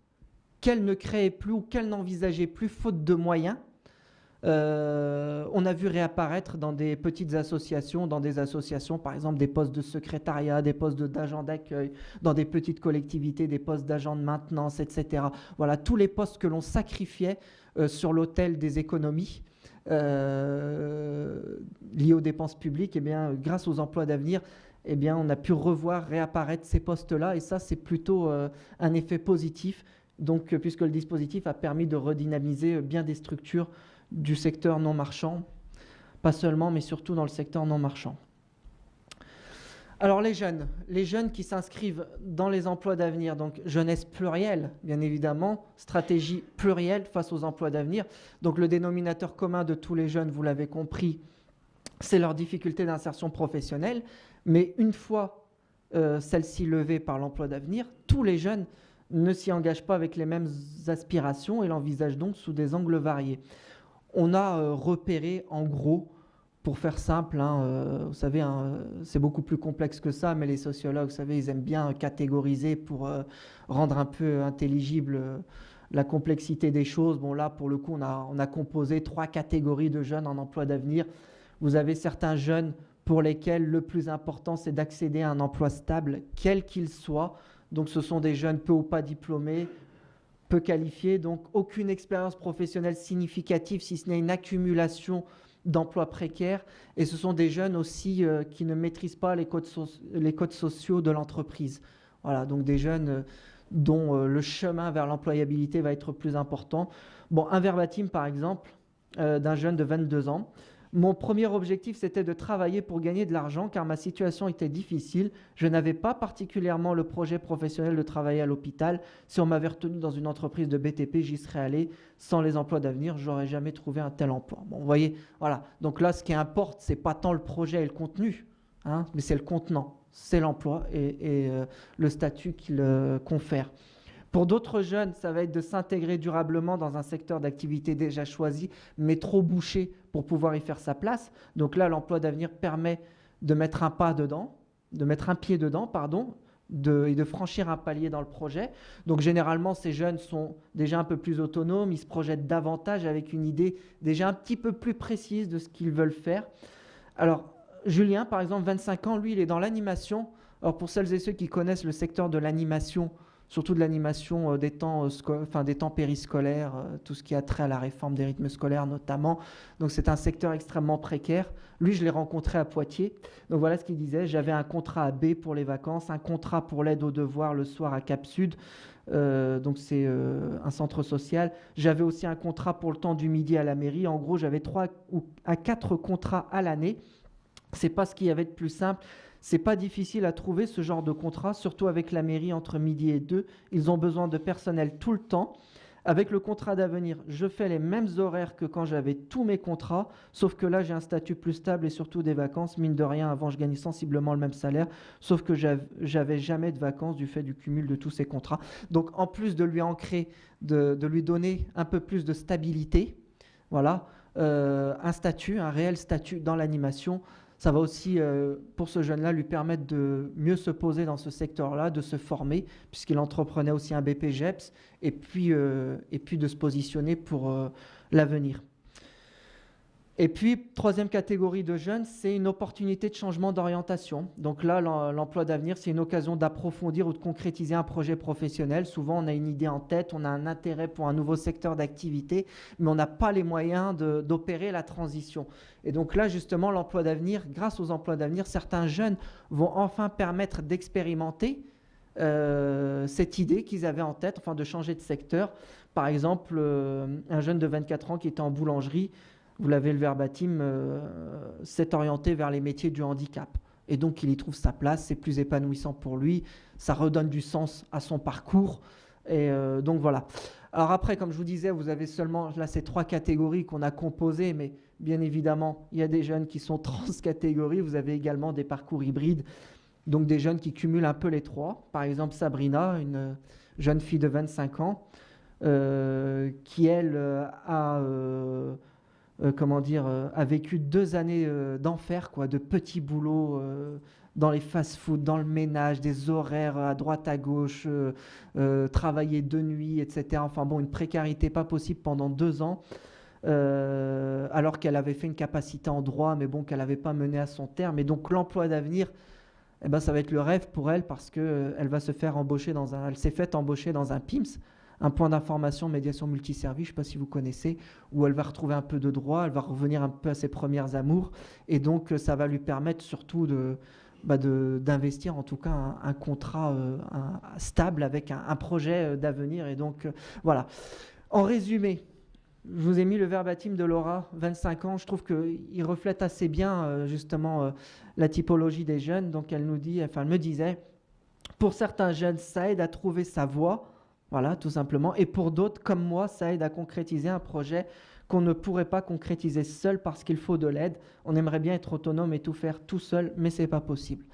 Speaker 2: qu'elles ne créaient plus ou qu'elles n'envisageaient plus faute de moyens. On a vu réapparaître dans des petites associations, par exemple des postes de secrétariat, des postes d'agents d'accueil, dans des petites collectivités, des postes d'agents de maintenance, etc. Voilà, tous les postes que l'on sacrifiait sur l'autel des économies liées aux dépenses publiques, eh bien, grâce aux emplois d'avenir, eh bien, on a pu réapparaître ces postes-là, et ça, c'est plutôt un effet positif, donc, puisque le dispositif a permis de redynamiser bien des structures du secteur non marchand, pas seulement, mais surtout dans le secteur non marchand. Alors les jeunes qui s'inscrivent dans les emplois d'avenir, donc jeunesse plurielle, bien évidemment, stratégie plurielle face aux emplois d'avenir. Donc le dénominateur commun de tous les jeunes, vous l'avez compris, c'est leur difficulté d'insertion professionnelle, mais une fois celle-ci levée par l'emploi d'avenir, tous les jeunes ne s'y engagent pas avec les mêmes aspirations et l'envisagent donc sous des angles variés. On a repéré, en gros, pour faire simple, vous savez, c'est beaucoup plus complexe que ça, mais les sociologues, vous savez, ils aiment bien catégoriser pour rendre un peu intelligible la complexité des choses. Bon, là, pour le coup, on a composé 3 catégories de jeunes en emploi d'avenir. Vous avez certains jeunes pour lesquels le plus important, c'est d'accéder à un emploi stable, quel qu'il soit. Donc, ce sont des jeunes peu ou pas diplômés, peu qualifiés, donc aucune expérience professionnelle significative, si ce n'est une accumulation d'emplois précaires. Et ce sont des jeunes aussi qui ne maîtrisent pas les codes sociaux de l'entreprise. Voilà, donc des jeunes dont le chemin vers l'employabilité va être plus important. Bon, un verbatim, par exemple, d'un jeune de 22 ans. Mon premier objectif, c'était de travailler pour gagner de l'argent car ma situation était difficile. Je n'avais pas particulièrement le projet professionnel de travailler à l'hôpital. Si on m'avait retenu dans une entreprise de BTP, j'y serais allé. Sans les emplois d'avenir, j'aurais jamais trouvé un tel emploi. Bon, vous voyez, voilà. Donc là, ce qui importe, c'est pas tant le projet et le contenu, mais c'est le contenant, c'est l'emploi et le statut qu'il confère. Pour d'autres jeunes, ça va être de s'intégrer durablement dans un secteur d'activité déjà choisi, mais trop bouché pour pouvoir y faire sa place. Donc là, l'emploi d'avenir permet de mettre un pied dedans, et de franchir un palier dans le projet. Donc généralement, ces jeunes sont déjà un peu plus autonomes, ils se projettent davantage avec une idée déjà un petit peu plus précise de ce qu'ils veulent faire. Alors, Julien, par exemple, 25 ans, lui, il est dans l'animation. Alors pour celles et ceux qui connaissent le secteur de l'animation, surtout de l'animation des temps périscolaires, tout ce qui a trait à la réforme des rythmes scolaires notamment. Donc c'est un secteur extrêmement précaire. Lui, je l'ai rencontré à Poitiers. Donc voilà ce qu'il disait. J'avais un contrat à B pour les vacances, un contrat pour l'aide aux devoirs le soir à Cap Sud. Donc c'est un centre social. J'avais aussi un contrat pour le temps du midi à la mairie. En gros, j'avais 3 à 4 contrats à l'année. C'est pas ce qu'il y avait de plus simple. C'est pas difficile à trouver ce genre de contrat, surtout avec la mairie entre midi et 2. Ils ont besoin de personnel tout le temps. Avec le contrat d'avenir, je fais les mêmes horaires que quand j'avais tous mes contrats, sauf que là, j'ai un statut plus stable et surtout des vacances. Mine de rien, avant, je gagnais sensiblement le même salaire, sauf que j'avais jamais de vacances du fait du cumul de tous ces contrats. Donc, en plus de lui ancrer, de lui donner un peu plus de stabilité, voilà, un réel statut dans l'animation, Ça va aussi, pour ce jeune-là, lui permettre de mieux se poser dans ce secteur-là, de se former, puisqu'il entreprenait aussi un BPGEPS, et puis de se positionner pour l'avenir. Et puis, troisième catégorie de jeunes, c'est une opportunité de changement d'orientation. Donc là, l'emploi d'avenir, c'est une occasion d'approfondir ou de concrétiser un projet professionnel. Souvent, on a une idée en tête, on a un intérêt pour un nouveau secteur d'activité, mais on n'a pas les moyens d'opérer la transition. Et donc là, justement, l'emploi d'avenir, grâce aux emplois d'avenir, certains jeunes vont enfin permettre d'expérimenter cette idée qu'ils avaient en tête, enfin de changer de secteur. Par exemple, un jeune de 24 ans qui était en boulangerie, vous l'avez le verbatim, s'est orienté vers les métiers du handicap. Et donc, il y trouve sa place, c'est plus épanouissant pour lui, ça redonne du sens à son parcours. Et donc, voilà. Alors après, comme je vous disais, vous avez seulement là ces 3 catégories qu'on a composées, mais bien évidemment, il y a des jeunes qui sont trans-catégories. Vous avez également des parcours hybrides, donc des jeunes qui cumulent un peu les 3. Par exemple, Sabrina, une jeune fille de 25 ans, qui, elle, a vécu 2 années d'enfer, quoi, de petits boulots dans les fast-food, dans le ménage, des horaires à droite à gauche, travailler de nuit, etc. Enfin bon, une précarité pas possible pendant 2 ans, alors qu'elle avait fait une capacité en droit, mais bon, qu'elle n'avait pas mené à son terme. Et donc l'emploi d'avenir, eh ben, ça va être le rêve pour elle, parce qu'elle va se faire embaucher elle s'est faite embaucher dans un PIMS, un point d'information médiation multiservice, je ne sais pas si vous connaissez, où elle va retrouver un peu de droit, elle va revenir un peu à ses premières amours, et donc ça va lui permettre surtout d'investir en tout cas un contrat stable avec un projet d'avenir. Et donc voilà. En résumé, je vous ai mis le verbatim de Laura, 25 ans, je trouve qu'il reflète assez bien justement la typologie des jeunes. Donc elle me disait, pour certains jeunes, ça aide à trouver sa voie. Voilà, tout simplement. Et pour d'autres, comme moi, ça aide à concrétiser un projet qu'on ne pourrait pas concrétiser seul parce qu'il faut de l'aide. On aimerait bien être autonome et tout faire tout seul, mais ce n'est pas possible.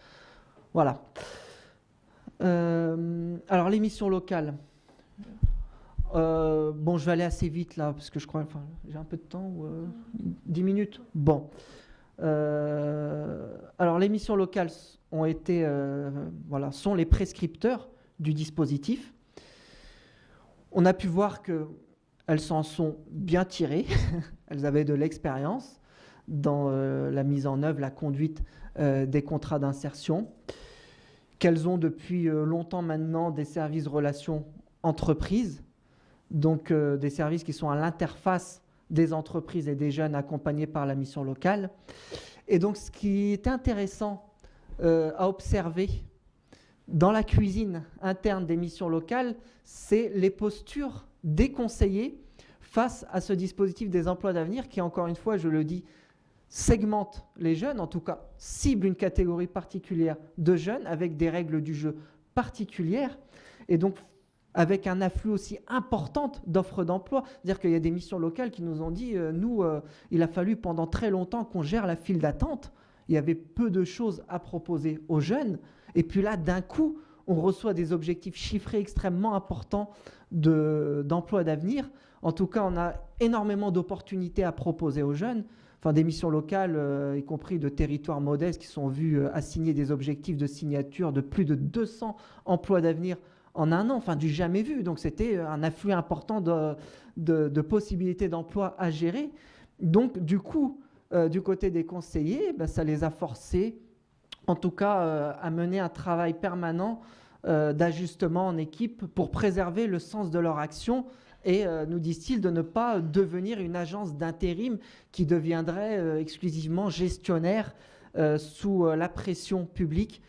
Speaker 2: Voilà. Alors, les missions locales. Bon, je vais aller assez vite là, parce que je crois... j'ai un peu de temps, 10 minutes. Bon. Alors, les missions locales sont les prescripteurs du dispositif. On a pu voir qu'elles s'en sont bien tirées. Elles avaient de l'expérience dans la mise en œuvre, la conduite des contrats d'insertion, qu'elles ont depuis longtemps maintenant des services relations entreprises, donc des services qui sont à l'interface des entreprises et des jeunes accompagnés par la mission locale. Et donc, ce qui est intéressant à observer dans la cuisine interne des missions locales, c'est les postures des conseillers face à ce dispositif des emplois d'avenir qui, encore une fois, je le dis, segmente les jeunes, en tout cas cible une catégorie particulière de jeunes avec des règles du jeu particulières et donc avec un afflux aussi important d'offres d'emploi. C'est-à-dire qu'il y a des missions locales qui nous ont dit, il a fallu pendant très longtemps qu'on gère la file d'attente. Il y avait peu de choses à proposer aux jeunes. Et puis là, d'un coup, on reçoit des objectifs chiffrés extrêmement importants d'emploi d'avenir. En tout cas, on a énormément d'opportunités à proposer aux jeunes. Enfin, des missions locales, y compris de territoires modestes, qui sont vus assigner des objectifs de signature de plus de 200 emplois d'avenir en un an, enfin du jamais vu. Donc c'était un afflux important de possibilités d'emploi à gérer. Donc du coup, du côté des conseillers, ça les a forcés, en tout cas, à mener un travail permanent d'ajustement en équipe pour préserver le sens de leur action et, nous disent-ils, de ne pas devenir une agence d'intérim qui deviendrait exclusivement gestionnaire sous la pression publique,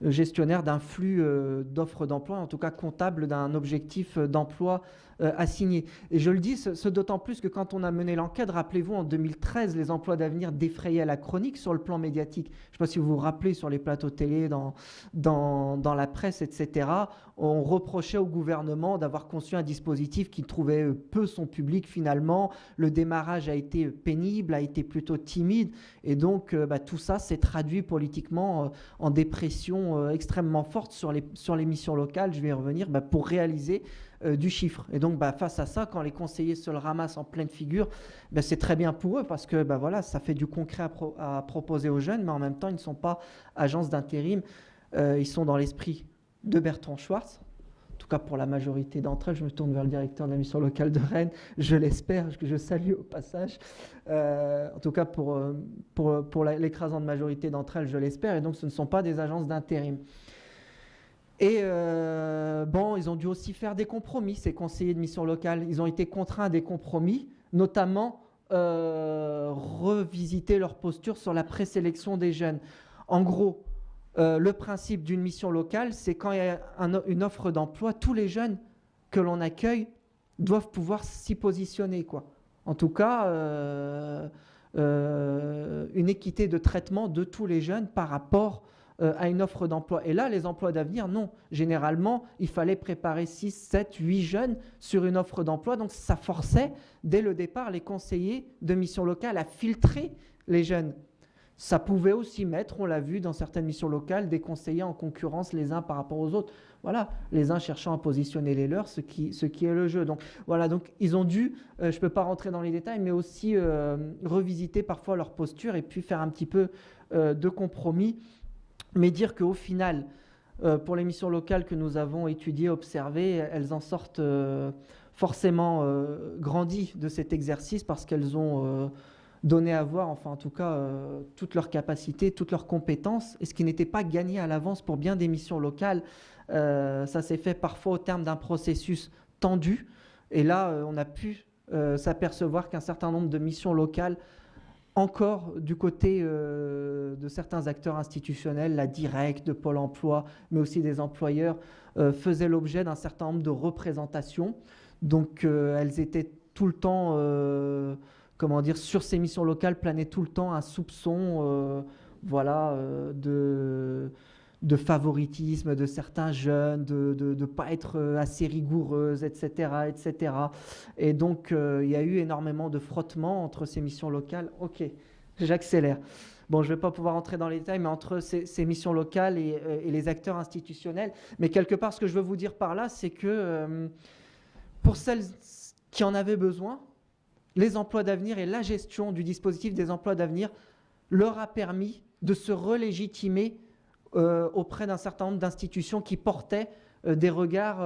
Speaker 2: gestionnaire d'un flux d'offres d'emploi, en tout cas comptable d'un objectif d'emploi assigné. Et je le dis, ce d'autant plus que quand on a mené l'enquête, rappelez-vous, en 2013, les emplois d'avenir défrayaient la chronique sur le plan médiatique. Je ne sais pas si vous vous rappelez, sur les plateaux télé, dans la presse, etc., on reprochait au gouvernement d'avoir conçu un dispositif qui trouvait peu son public finalement. Le démarrage a été pénible, a été plutôt timide, et donc tout ça s'est traduit politiquement en dépression pression extrêmement forte sur les missions locales, je vais y revenir, pour réaliser du chiffre. Et donc face à ça, quand les conseillers se le ramassent en pleine figure, c'est très bien pour eux parce que voilà, ça fait du concret à proposer aux jeunes, mais en même temps, ils ne sont pas agences d'intérim, ils sont dans l'esprit de Bertrand Schwartz. En tout cas pour la majorité d'entre elles. Je me tourne vers le directeur de la mission locale de Rennes, je l'espère, que je salue au passage. En tout cas pour l'écrasante majorité d'entre elles, je l'espère, et donc ce ne sont pas des agences d'intérim. Et ils ont dû aussi faire des compromis, ces conseillers de mission locale. Ils ont été contraints à des compromis, notamment revisiter leur posture sur la présélection des jeunes. En gros, le principe d'une mission locale, c'est quand il y a une offre d'emploi, tous les jeunes que l'on accueille doivent pouvoir s'y positionner, quoi. En tout cas, une équité de traitement de tous les jeunes par rapport à une offre d'emploi. Et là, les emplois d'avenir, non. Généralement, il fallait préparer 6, 7, 8 jeunes sur une offre d'emploi. Donc, ça forçait, dès le départ, les conseillers de mission locale à filtrer les jeunes. Ça pouvait aussi mettre, on l'a vu dans certaines missions locales, des conseillers en concurrence les uns par rapport aux autres. Voilà, les uns cherchant à positionner les leurs, ce qui est le jeu. Donc voilà, donc ils ont dû, je ne peux pas rentrer dans les détails, mais aussi revisiter parfois leur posture et puis faire un petit peu de compromis. Mais dire qu'au final, pour les missions locales que nous avons étudiées, observées, elles en sortent forcément grandies de cet exercice parce qu'elles ont donné à voir, enfin en tout cas, toutes leurs capacités, toutes leurs compétences, et ce qui n'était pas gagné à l'avance pour bien des missions locales. Ça s'est fait parfois au terme d'un processus tendu, et là, on a pu s'apercevoir qu'un certain nombre de missions locales, encore du côté de certains acteurs institutionnels, la Directs, de Pôle emploi, mais aussi des employeurs, faisaient l'objet d'un certain nombre de représentations. Donc, elles étaient tout le temps... sur ces missions locales planait tout le temps un soupçon de favoritisme de certains jeunes, de ne pas être assez rigoureuses, etc., etc. Et donc, il y a eu énormément de frottements entre ces missions locales. Ok, j'accélère. Bon, je ne vais pas pouvoir entrer dans les détails, mais entre ces missions locales et les acteurs institutionnels. Mais quelque part, ce que je veux vous dire par là, c'est que pour celles qui en avaient besoin, les emplois d'avenir et la gestion du dispositif des emplois d'avenir leur a permis de se relégitimer auprès d'un certain nombre d'institutions qui portaient des regards,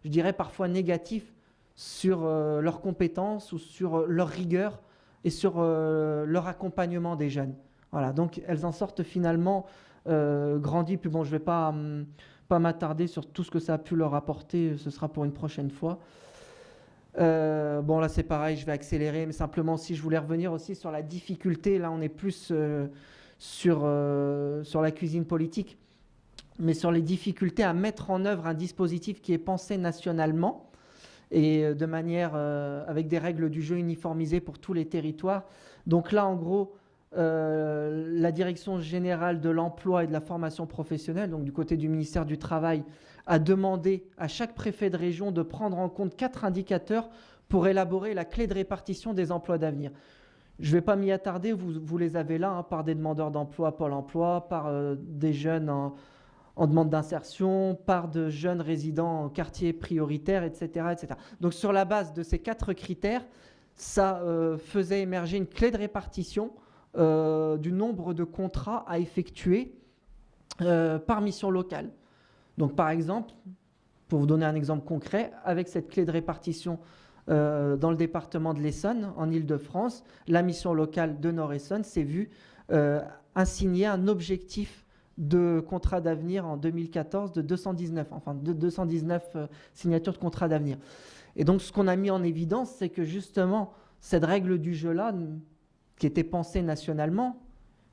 Speaker 2: je dirais parfois négatifs, sur leurs compétences ou sur leur rigueur et sur leur accompagnement des jeunes. Voilà, donc elles en sortent finalement grandies. Puis bon, je ne vais pas m'attarder sur tout ce que ça a pu leur apporter, ce sera pour une prochaine fois. Là c'est pareil, je vais accélérer, mais simplement si je voulais revenir aussi sur la difficulté, là on est plus sur la cuisine politique, mais sur les difficultés à mettre en œuvre un dispositif qui est pensé nationalement et de manière avec des règles du jeu uniformisées pour tous les territoires. Donc là en gros, la Direction générale de l'emploi et de la formation professionnelle, donc du côté du ministère du Travail, a demandé à chaque préfet de région de prendre en compte 4 indicateurs pour élaborer la clé de répartition des emplois d'avenir. Je ne vais pas m'y attarder, vous les avez là, par des demandeurs d'emploi, Pôle emploi, par des jeunes en demande d'insertion, par de jeunes résidents en quartier prioritaire, etc., etc. Donc sur la base de ces 4 critères, ça faisait émerger une clé de répartition du nombre de contrats à effectuer par mission locale. Donc par exemple, pour vous donner un exemple concret, avec cette clé de répartition dans le département de l'Essonne, en Île-de-France, la mission locale de Nord-Essonne s'est vue assigner un objectif de contrat d'avenir en 2014 de 219 signatures de contrats d'avenir. Et donc ce qu'on a mis en évidence, c'est que justement, cette règle du jeu-là, qui était pensée nationalement,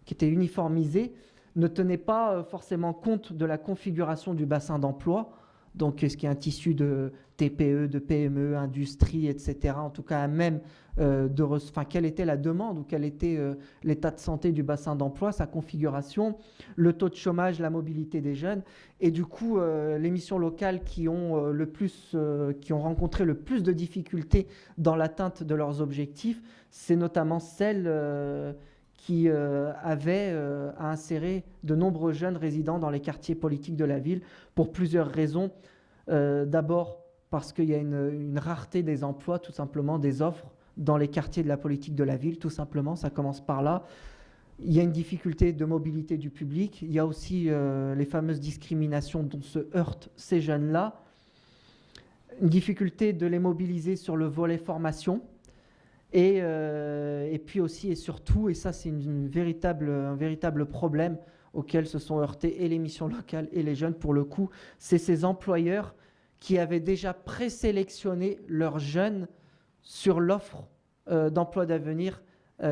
Speaker 2: qui était uniformisée, ne tenait pas forcément compte de la configuration du bassin d'emploi, donc ce qui est un tissu de TPE, de PME, industrie, etc. En tout cas, même quelle était la demande ou quel était l'état de santé du bassin d'emploi, sa configuration, le taux de chômage, la mobilité des jeunes. Et du coup, les missions locales qui ont rencontré le plus de difficultés dans l'atteinte de leurs objectifs, c'est notamment celles qui avait à insérer de nombreux jeunes résidant dans les quartiers politiques de la ville pour plusieurs raisons. D'abord, parce qu'il y a une rareté des emplois, tout simplement, des offres dans les quartiers de la politique de la ville, tout simplement, ça commence par là. Il y a une difficulté de mobilité du public, il y a aussi les fameuses discriminations dont se heurtent ces jeunes-là, une difficulté de les mobiliser sur le volet formation, et puis aussi et surtout, et ça c'est un véritable problème auquel se sont heurtés et les missions locales et les jeunes pour le coup, c'est ces employeurs qui avaient déjà présélectionné leurs jeunes sur l'offre d'emploi d'avenir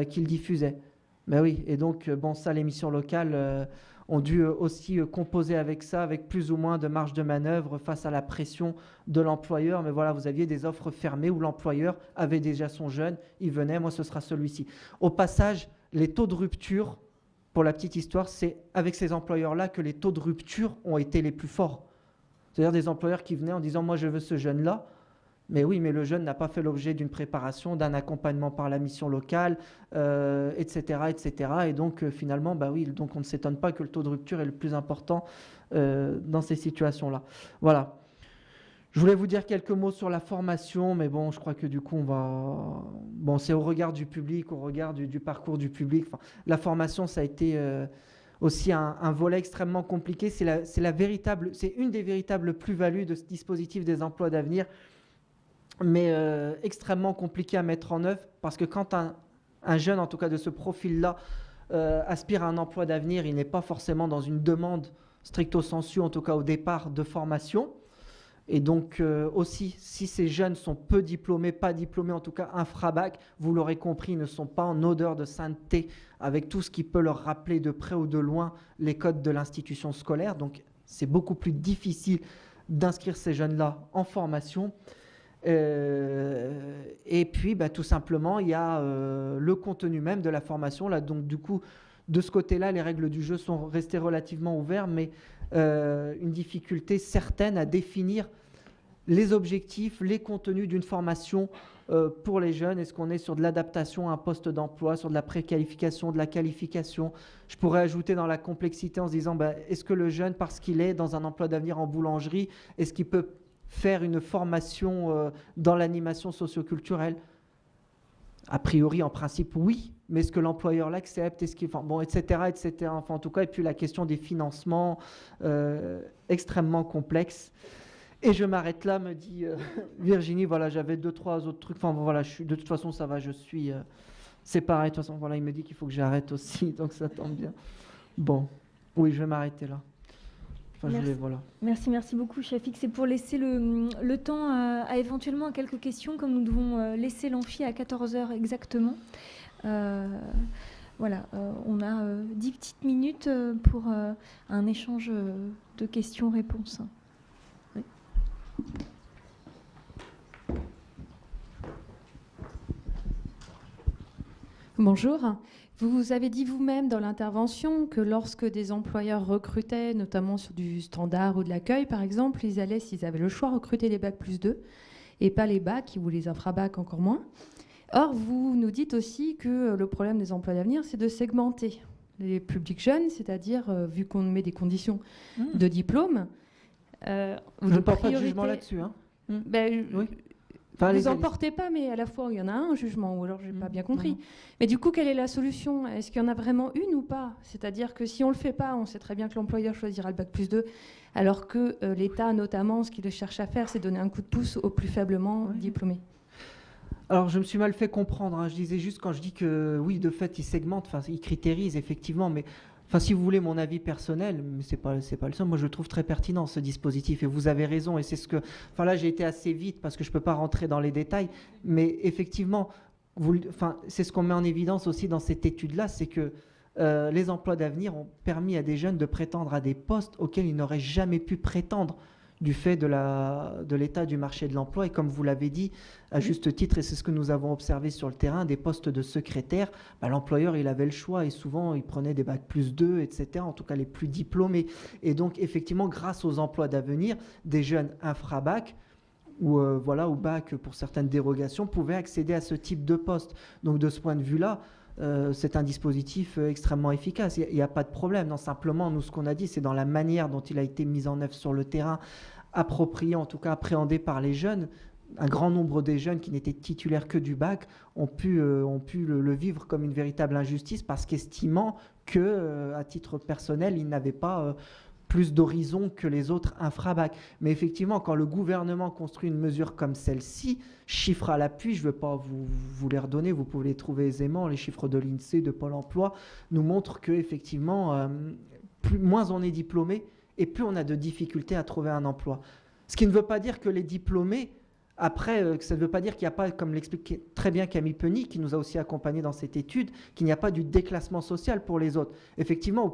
Speaker 2: qu'ils diffusaient. Ben oui, et donc, bon, ça, les missions locales ont dû aussi composer avec ça, avec plus ou moins de marge de manœuvre face à la pression de l'employeur. Mais voilà, vous aviez des offres fermées où l'employeur avait déjà son jeune, il venait, moi, ce sera celui-ci. Au passage, les taux de rupture, pour la petite histoire, c'est avec ces employeurs-là que les taux de rupture ont été les plus forts. C'est-à-dire des employeurs qui venaient en disant « moi, je veux ce jeune-là ». Mais oui, mais le jeune n'a pas fait l'objet d'une préparation, d'un accompagnement par la mission locale, etc., etc. Et donc, finalement, bah oui, donc on ne s'étonne pas que le taux de rupture est le plus important dans ces situations-là. Voilà. Je voulais vous dire quelques mots sur la formation, mais bon, je crois que du coup, on va... Bon, c'est au regard du public, au regard du parcours du public. Enfin, la formation, ça a été aussi un volet extrêmement compliqué. C'est une des véritables plus-values de ce dispositif des emplois d'avenir, mais extrêmement compliqué à mettre en œuvre, parce que quand un jeune, en tout cas de ce profil-là, aspire à un emploi d'avenir, il n'est pas forcément dans une demande stricto sensu, en tout cas au départ, de formation. Et donc aussi, si ces jeunes sont peu diplômés, pas diplômés, en tout cas infra-bac, vous l'aurez compris, ils ne sont pas en odeur de sainteté avec tout ce qui peut leur rappeler de près ou de loin les codes de l'institution scolaire. Donc c'est beaucoup plus difficile d'inscrire ces jeunes-là en formation. Et puis, tout simplement, il y a le contenu même de la formation. Là, donc, du coup, de ce côté-là, les règles du jeu sont restées relativement ouvertes, mais une difficulté certaine à définir les objectifs, les contenus d'une formation pour les jeunes. Est-ce qu'on est sur de l'adaptation à un poste d'emploi, sur de la préqualification, de la qualification? Je pourrais ajouter dans la complexité en se disant, est-ce que le jeune, parce qu'il est dans un emploi d'avenir en boulangerie, est-ce qu'il peut faire une formation dans l'animation socioculturelle? A priori, en principe, oui, mais est-ce que l'employeur l'accepte? Etc., etc. Enfin, en tout cas, et puis la question des financements, extrêmement complexe. Et je m'arrête là, me dit Virginie. Voilà, j'avais 2-3 autres trucs. Enfin, voilà, de toute façon, ça va, je suis... c'est pareil, de toute façon, voilà, il me dit qu'il faut que j'arrête aussi, donc ça tombe bien. Bon, oui, je vais m'arrêter là. Voilà.
Speaker 1: Merci beaucoup, Chafik. C'est pour laisser le temps à éventuellement à quelques questions, comme nous devons laisser l'amphi à 14h exactement. Voilà, on a 10 petites minutes pour un échange de questions-réponses. Oui.
Speaker 7: Bonjour. Vous avez dit vous-même dans l'intervention que lorsque des employeurs recrutaient, notamment sur du standard ou de l'accueil, par exemple, ils allaient, s'ils avaient le choix, recruter les bac+2 et pas les bacs ou les infra-bacs encore moins. Or, vous nous dites aussi que le problème des emplois d'avenir, c'est de segmenter les publics jeunes, c'est-à-dire, vu qu'on met des conditions de diplôme...
Speaker 2: je ne porte pas de jugement là-dessus. Hein.
Speaker 7: Oui. Enfin, vous n'en portez pas, mais à la fois, il y en a un jugement, ou alors je n'ai pas bien compris. Mais du coup, quelle est la solution? Est-ce qu'il y en a vraiment une ou pas? C'est-à-dire que si on ne le fait pas, on sait très bien que l'employeur choisira le bac+2, alors que l'État, notamment, ce qu'il cherche à faire, c'est donner un coup de pouce aux plus faiblement diplômés.
Speaker 2: Alors, je me suis mal fait comprendre. Hein. Je disais juste quand je dis que, oui, de fait, ils segmentent, ils critérisent, effectivement, mais... Enfin, si vous voulez mon avis personnel, mais c'est pas le seul, moi je le trouve très pertinent ce dispositif et vous avez raison et c'est ce que... Enfin là j'ai été assez vite parce que je peux pas rentrer dans les détails, mais effectivement, c'est ce qu'on met en évidence aussi dans cette étude-là, c'est que les emplois d'avenir ont permis à des jeunes de prétendre à des postes auxquels ils n'auraient jamais pu prétendre du fait de l'état du marché de l'emploi. Et comme vous l'avez dit, à juste titre, et c'est ce que nous avons observé sur le terrain, des postes de secrétaire, l'employeur, il avait le choix et souvent, il prenait des bac+2, etc., en tout cas les plus diplômés. Et donc, effectivement, grâce aux emplois d'avenir, des jeunes infra-bac, ou bac pour certaines dérogations, pouvaient accéder à ce type de poste. Donc, de ce point de vue-là, c'est un dispositif extrêmement efficace. Il n'y a pas de problème. Non, simplement, nous, ce qu'on a dit, c'est dans la manière dont il a été mis en œuvre sur le terrain, approprié, en tout cas appréhendé par les jeunes. Un grand nombre des jeunes qui n'étaient titulaires que du bac ont pu le vivre comme une véritable injustice parce qu'estimant que, à titre personnel, ils n'avaient pas plus d'horizon que les autres infra-bac. Mais effectivement, quand le gouvernement construit une mesure comme celle-ci, chiffres à l'appui, je ne veux pas vous les redonner, vous pouvez les trouver aisément, les chiffres de l'INSEE, de Pôle emploi, nous montrent qu'effectivement, moins on est diplômé et plus on a de difficultés à trouver un emploi. Ce qui ne veut pas dire que les diplômés, après, ça ne veut pas dire qu'il n'y a pas, comme l'expliquait très bien Camille Penny, qui nous a aussi accompagnés dans cette étude, qu'il n'y a pas du déclassement social pour les autres. Effectivement,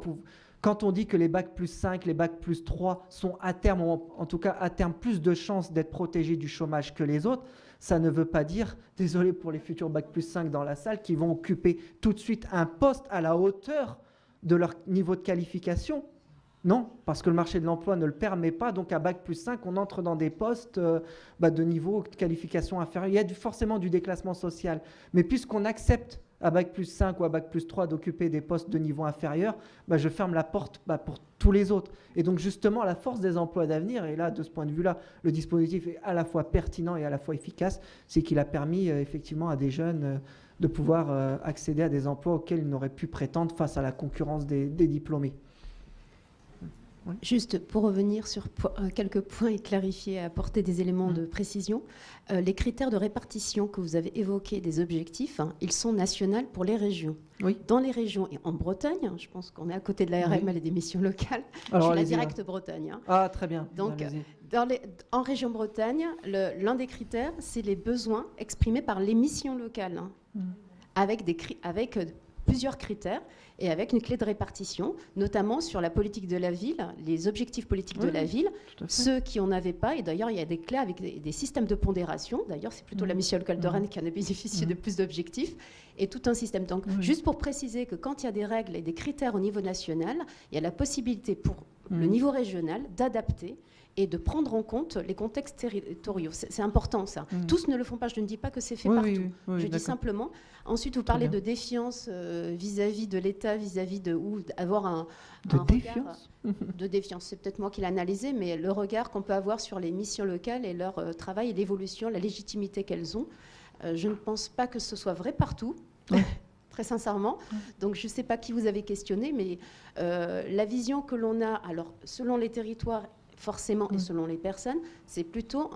Speaker 2: quand on dit que les bacs plus 5, les bacs plus 3 sont à terme, en tout cas à terme, plus de chances d'être protégés du chômage que les autres, ça ne veut pas dire, désolé pour les futurs bacs plus 5 dans la salle, qu'ils vont occuper tout de suite un poste à la hauteur de leur niveau de qualification. Non, parce que le marché de l'emploi ne le permet pas. Donc à bac plus 5, on entre dans des postes de niveau de qualification inférieur. Il y a forcément du déclassement social. Mais puisqu'on accepte à bac plus 5 ou à bac plus 3 d'occuper des postes de niveau inférieur, je ferme la porte pour tous les autres. Et donc justement, la force des emplois d'avenir, et là, de ce point de vue-là, le dispositif est à la fois pertinent et à la fois efficace, c'est qu'il a permis effectivement à des jeunes de pouvoir accéder à des emplois auxquels ils n'auraient pu prétendre face à la concurrence des diplômés.
Speaker 8: Oui. Juste pour revenir sur quelques points et clarifier, apporter des éléments de précision, les critères de répartition que vous avez évoqués des objectifs, ils sont nationaux pour les régions.
Speaker 2: Oui.
Speaker 8: Dans les régions, et en Bretagne, je pense qu'on est à côté de l'ARM, elle est des missions locales,
Speaker 2: alors,
Speaker 8: je suis la directe Bretagne.
Speaker 2: Ah, très bien.
Speaker 8: Donc, en région Bretagne, l'un des critères, c'est les besoins exprimés par les missions locales, avec plusieurs critères et avec une clé de répartition, notamment sur la politique de la ville, les objectifs politiques de la ville, ceux qui n'en avaient pas, et d'ailleurs il y a des clés avec des systèmes de pondération, d'ailleurs c'est plutôt la mission locale de Rennes qui en a bénéficié de plus d'objectifs, et tout un système. Donc juste pour préciser que quand il y a des règles et des critères au niveau national, il y a la possibilité pour le niveau régional d'adapter et de prendre en compte les contextes territoriaux. C'est important, ça. Tous ne le font pas. Je ne dis pas que c'est fait partout. Je dis simplement. Ensuite, vous parlez de défiance vis-à-vis de l'État, ou d'avoir un regard de défiance. C'est peut-être moi qui l'ai analysé, mais le regard qu'on peut avoir sur les missions locales et leur travail et l'évolution, la légitimité qu'elles ont, je ne pense pas que ce soit vrai partout. Très sincèrement. Donc, je ne sais pas qui vous avez questionné, mais la vision que l'on a, alors, selon les territoires, forcément, et selon les personnes, c'est plutôt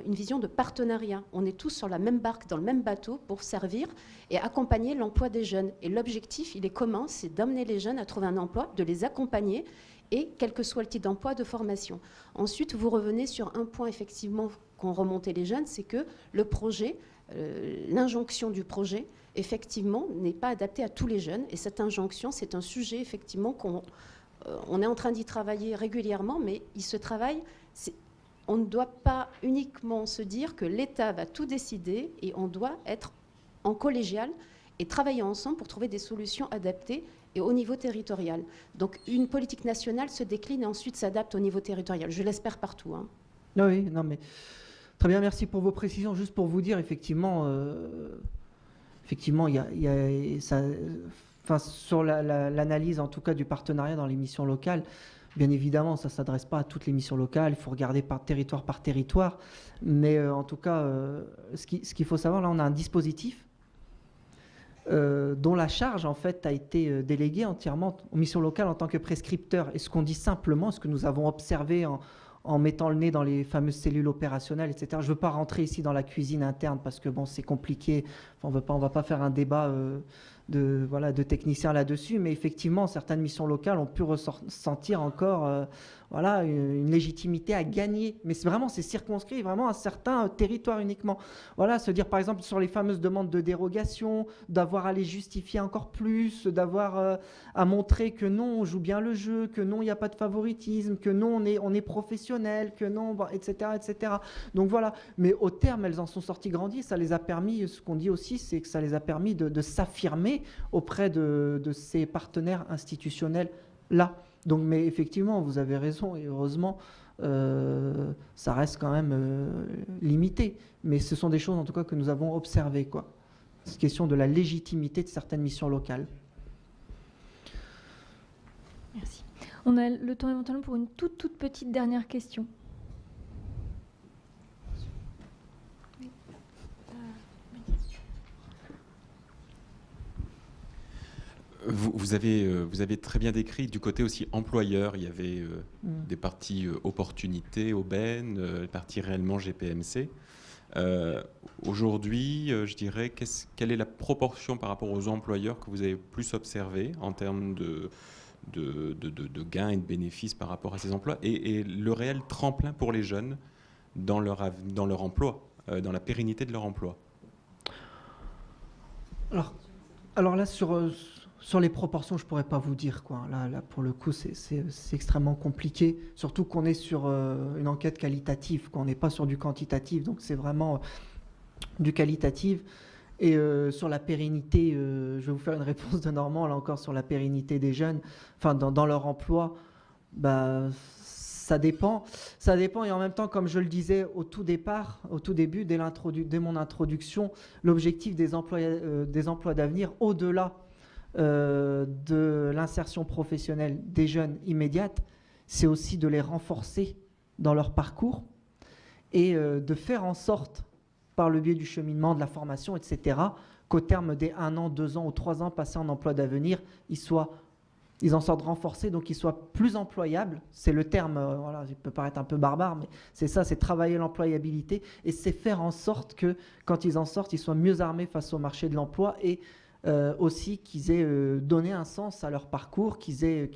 Speaker 8: une vision de partenariat. On est tous sur la même barque, dans le même bateau, pour servir et accompagner l'emploi des jeunes. Et l'objectif, il est commun, c'est d'amener les jeunes à trouver un emploi, de les accompagner, et quel que soit le type d'emploi, de formation. Ensuite, vous revenez sur un point, effectivement, qu'ont remonté les jeunes, c'est que le projet, l'injonction du projet, effectivement, n'est pas adaptée à tous les jeunes. Et cette injonction, c'est un sujet, effectivement, on est en train d'y travailler régulièrement, mais il se travaille. On ne doit pas uniquement se dire que l'État va tout décider et on doit être en collégial et travailler ensemble pour trouver des solutions adaptées et au niveau territorial. Donc une politique nationale se décline et ensuite s'adapte au niveau territorial. Je l'espère partout.
Speaker 2: Oui, non mais très bien, merci pour vos précisions. Juste pour vous dire, effectivement, il y a ça. Enfin, sur l'analyse, en tout cas, du partenariat dans les missions locales, bien évidemment, ça ne s'adresse pas à toutes les missions locales. Il faut regarder par territoire. Mais en tout cas, ce qu'il faut savoir, là, on a un dispositif dont la charge, en fait, a été déléguée entièrement aux missions locales en tant que prescripteur. Et ce qu'on dit simplement, ce que nous avons observé en mettant le nez dans les fameuses cellules opérationnelles, etc. Je ne veux pas rentrer ici dans la cuisine interne parce que bon, c'est compliqué. Enfin, on va pas faire un débat de techniciens là-dessus, mais effectivement, certaines missions locales ont pu ressentir encore une légitimité à gagner. Mais c'est circonscrit vraiment à certains territoires uniquement. Voilà, se dire par exemple sur les fameuses demandes de dérogation, d'avoir à les justifier encore plus, d'avoir à montrer que non, on joue bien le jeu, que non, il n'y a pas de favoritisme, que non, on est professionnel, que non, etc., etc. Donc voilà, mais au terme, elles en sont sorties grandies. Ça les a permis, ce qu'on dit aussi, c'est que ça les a permis de s'affirmer auprès de ces partenaires institutionnels-là. Donc, mais effectivement, vous avez raison, et heureusement, ça reste quand même limité. Mais ce sont des choses, en tout cas, que nous avons observées, quoi. question de la légitimité de certaines missions locales.
Speaker 1: Merci. On a le temps éventuellement pour une toute petite dernière question.
Speaker 9: Vous avez très bien décrit du côté aussi employeur. Il y avait des parties opportunités, aubaines, des parties réellement GPMC. Aujourd'hui, je dirais, quelle est la proportion par rapport aux employeurs que vous avez plus observé en termes de gains et de bénéfices par rapport à ces emplois et le réel tremplin pour les jeunes dans leur emploi, dans la pérennité de leur emploi?
Speaker 2: Alors là, sur les proportions, je ne pourrais pas vous dire, quoi. Là, pour le coup, c'est extrêmement compliqué, surtout qu'on est sur une enquête qualitative, qu'on n'est pas sur du quantitatif, donc c'est vraiment du qualitatif. Et sur la pérennité, je vais vous faire une réponse de Normand, là encore, sur la pérennité des jeunes, enfin, dans leur emploi, ça dépend. Ça dépend, et en même temps, comme je le disais au tout début, dès mon introduction, l'objectif des emplois d'avenir, au-delà de l'insertion professionnelle des jeunes immédiate, c'est aussi de les renforcer dans leur parcours et de faire en sorte, par le biais du cheminement, de la formation, etc., qu'au terme des 1 an, 2 ans ou 3 ans passés en emploi d'avenir, ils en sortent renforcés, donc ils soient plus employables. C'est le terme, voilà, il peut paraître un peu barbare, mais c'est ça, c'est travailler l'employabilité et c'est faire en sorte que, quand ils en sortent, ils soient mieux armés face au marché de l'emploi et aussi qu'ils aient donné un sens à leur parcours, qu'ils aient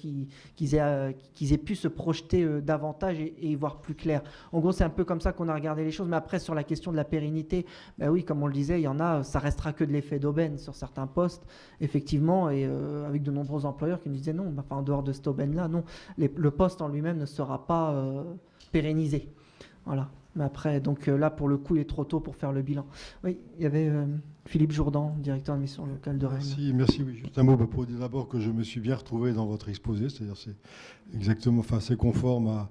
Speaker 2: pu se projeter davantage et y voir plus clair. En gros, c'est un peu comme ça qu'on a regardé les choses. Mais après, sur la question de la pérennité, oui, comme on le disait, il y en a, ça restera que de l'effet d'aubaine sur certains postes, effectivement, et avec de nombreux employeurs qui nous disaient non, en dehors de cette aubaine-là, non, le poste en lui-même ne sera pas pérennisé. Voilà. Mais après, donc là, pour le coup, il est trop tôt pour faire le bilan. Oui, il y avait Philippe Jourdan, directeur de mission locale de Rennes.
Speaker 10: Merci. Oui, juste un mot pour dire d'abord que je me suis bien retrouvé dans votre exposé, c'est-à-dire c'est exactement, c'est conforme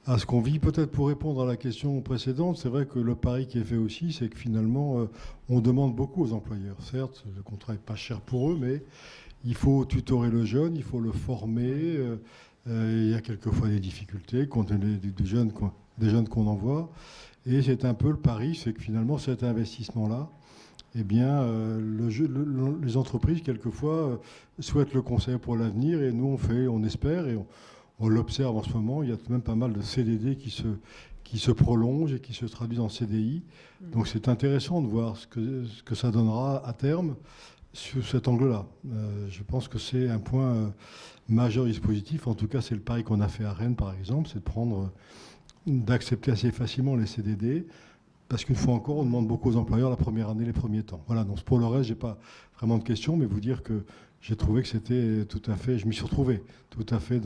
Speaker 10: à ce qu'on vit. Peut-être pour répondre à la question précédente, c'est vrai que le pari qui est fait aussi, c'est que finalement, on demande beaucoup aux employeurs. Certes, le contrat n'est pas cher pour eux, mais il faut tutorer le jeune, il faut le former. Il y a quelquefois des difficultés compte tenu des jeunes qu'on envoie. Et c'est un peu le pari, c'est que finalement, cet investissement-là, eh bien, les entreprises, quelquefois, souhaitent le conseil pour l'avenir. Et nous, on espère, et on l'observe en ce moment, il y a tout de même pas mal de CDD qui se prolongent et qui se traduisent en CDI. Donc c'est intéressant de voir ce que ça donnera à terme sur cet angle-là. Je pense que c'est un point majeur et dispositif. En tout cas, c'est le pari qu'on a fait à Rennes, par exemple, c'est d'accepter assez facilement les CDD, parce qu'une fois encore, on demande beaucoup aux employeurs la première année, les premiers temps. Voilà, donc pour le reste, je n'ai pas vraiment de questions, mais vous dire que j'ai trouvé que c'était tout à fait, je m'y suis retrouvé, tout à fait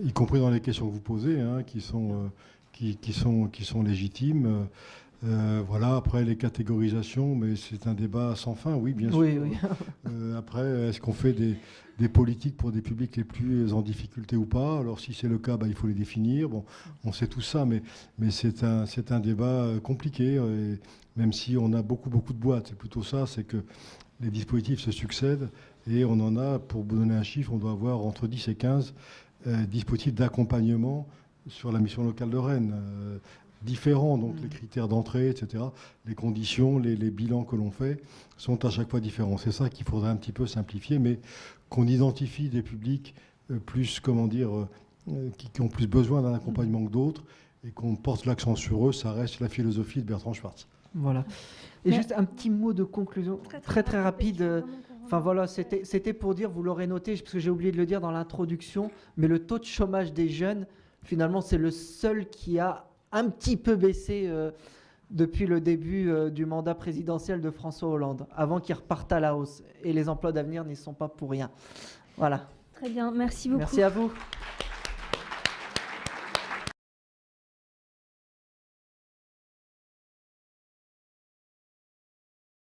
Speaker 10: y compris dans les questions que vous posez, hein, qui sont légitimes. Voilà, après les catégorisations, mais c'est un débat sans fin, oui, bien sûr.
Speaker 2: Oui.
Speaker 10: Après, est-ce qu'on fait des politiques pour des publics les plus en difficulté ou pas? Alors si c'est le cas, il faut les définir. Bon, on sait tout ça, mais c'est un débat compliqué, et même si on a beaucoup de boîtes. C'est plutôt ça, c'est que les dispositifs se succèdent, et on en a, pour vous donner un chiffre, on doit avoir entre 10 et 15 dispositifs d'accompagnement sur la mission locale de Rennes. Différents, donc les critères d'entrée, etc., les conditions, les bilans que l'on fait sont à chaque fois différents. C'est ça qu'il faudrait un petit peu simplifier, mais qu'on identifie des publics plus, qui ont plus besoin d'un accompagnement que d'autres, et qu'on porte l'accent sur eux, ça reste la philosophie de Bertrand Schwartz.
Speaker 2: Voilà. Et juste un petit mot de conclusion, très rapide. Enfin voilà, c'était pour dire, vous l'aurez noté, parce que j'ai oublié de le dire dans l'introduction, mais le taux de chômage des jeunes, finalement, c'est le seul qui a un petit peu baissé depuis le début du mandat présidentiel de François Hollande, avant qu'il reparte à la hausse. Et les emplois d'avenir n'y sont pas pour rien. Voilà.
Speaker 1: Très bien, merci beaucoup.
Speaker 2: Merci à vous.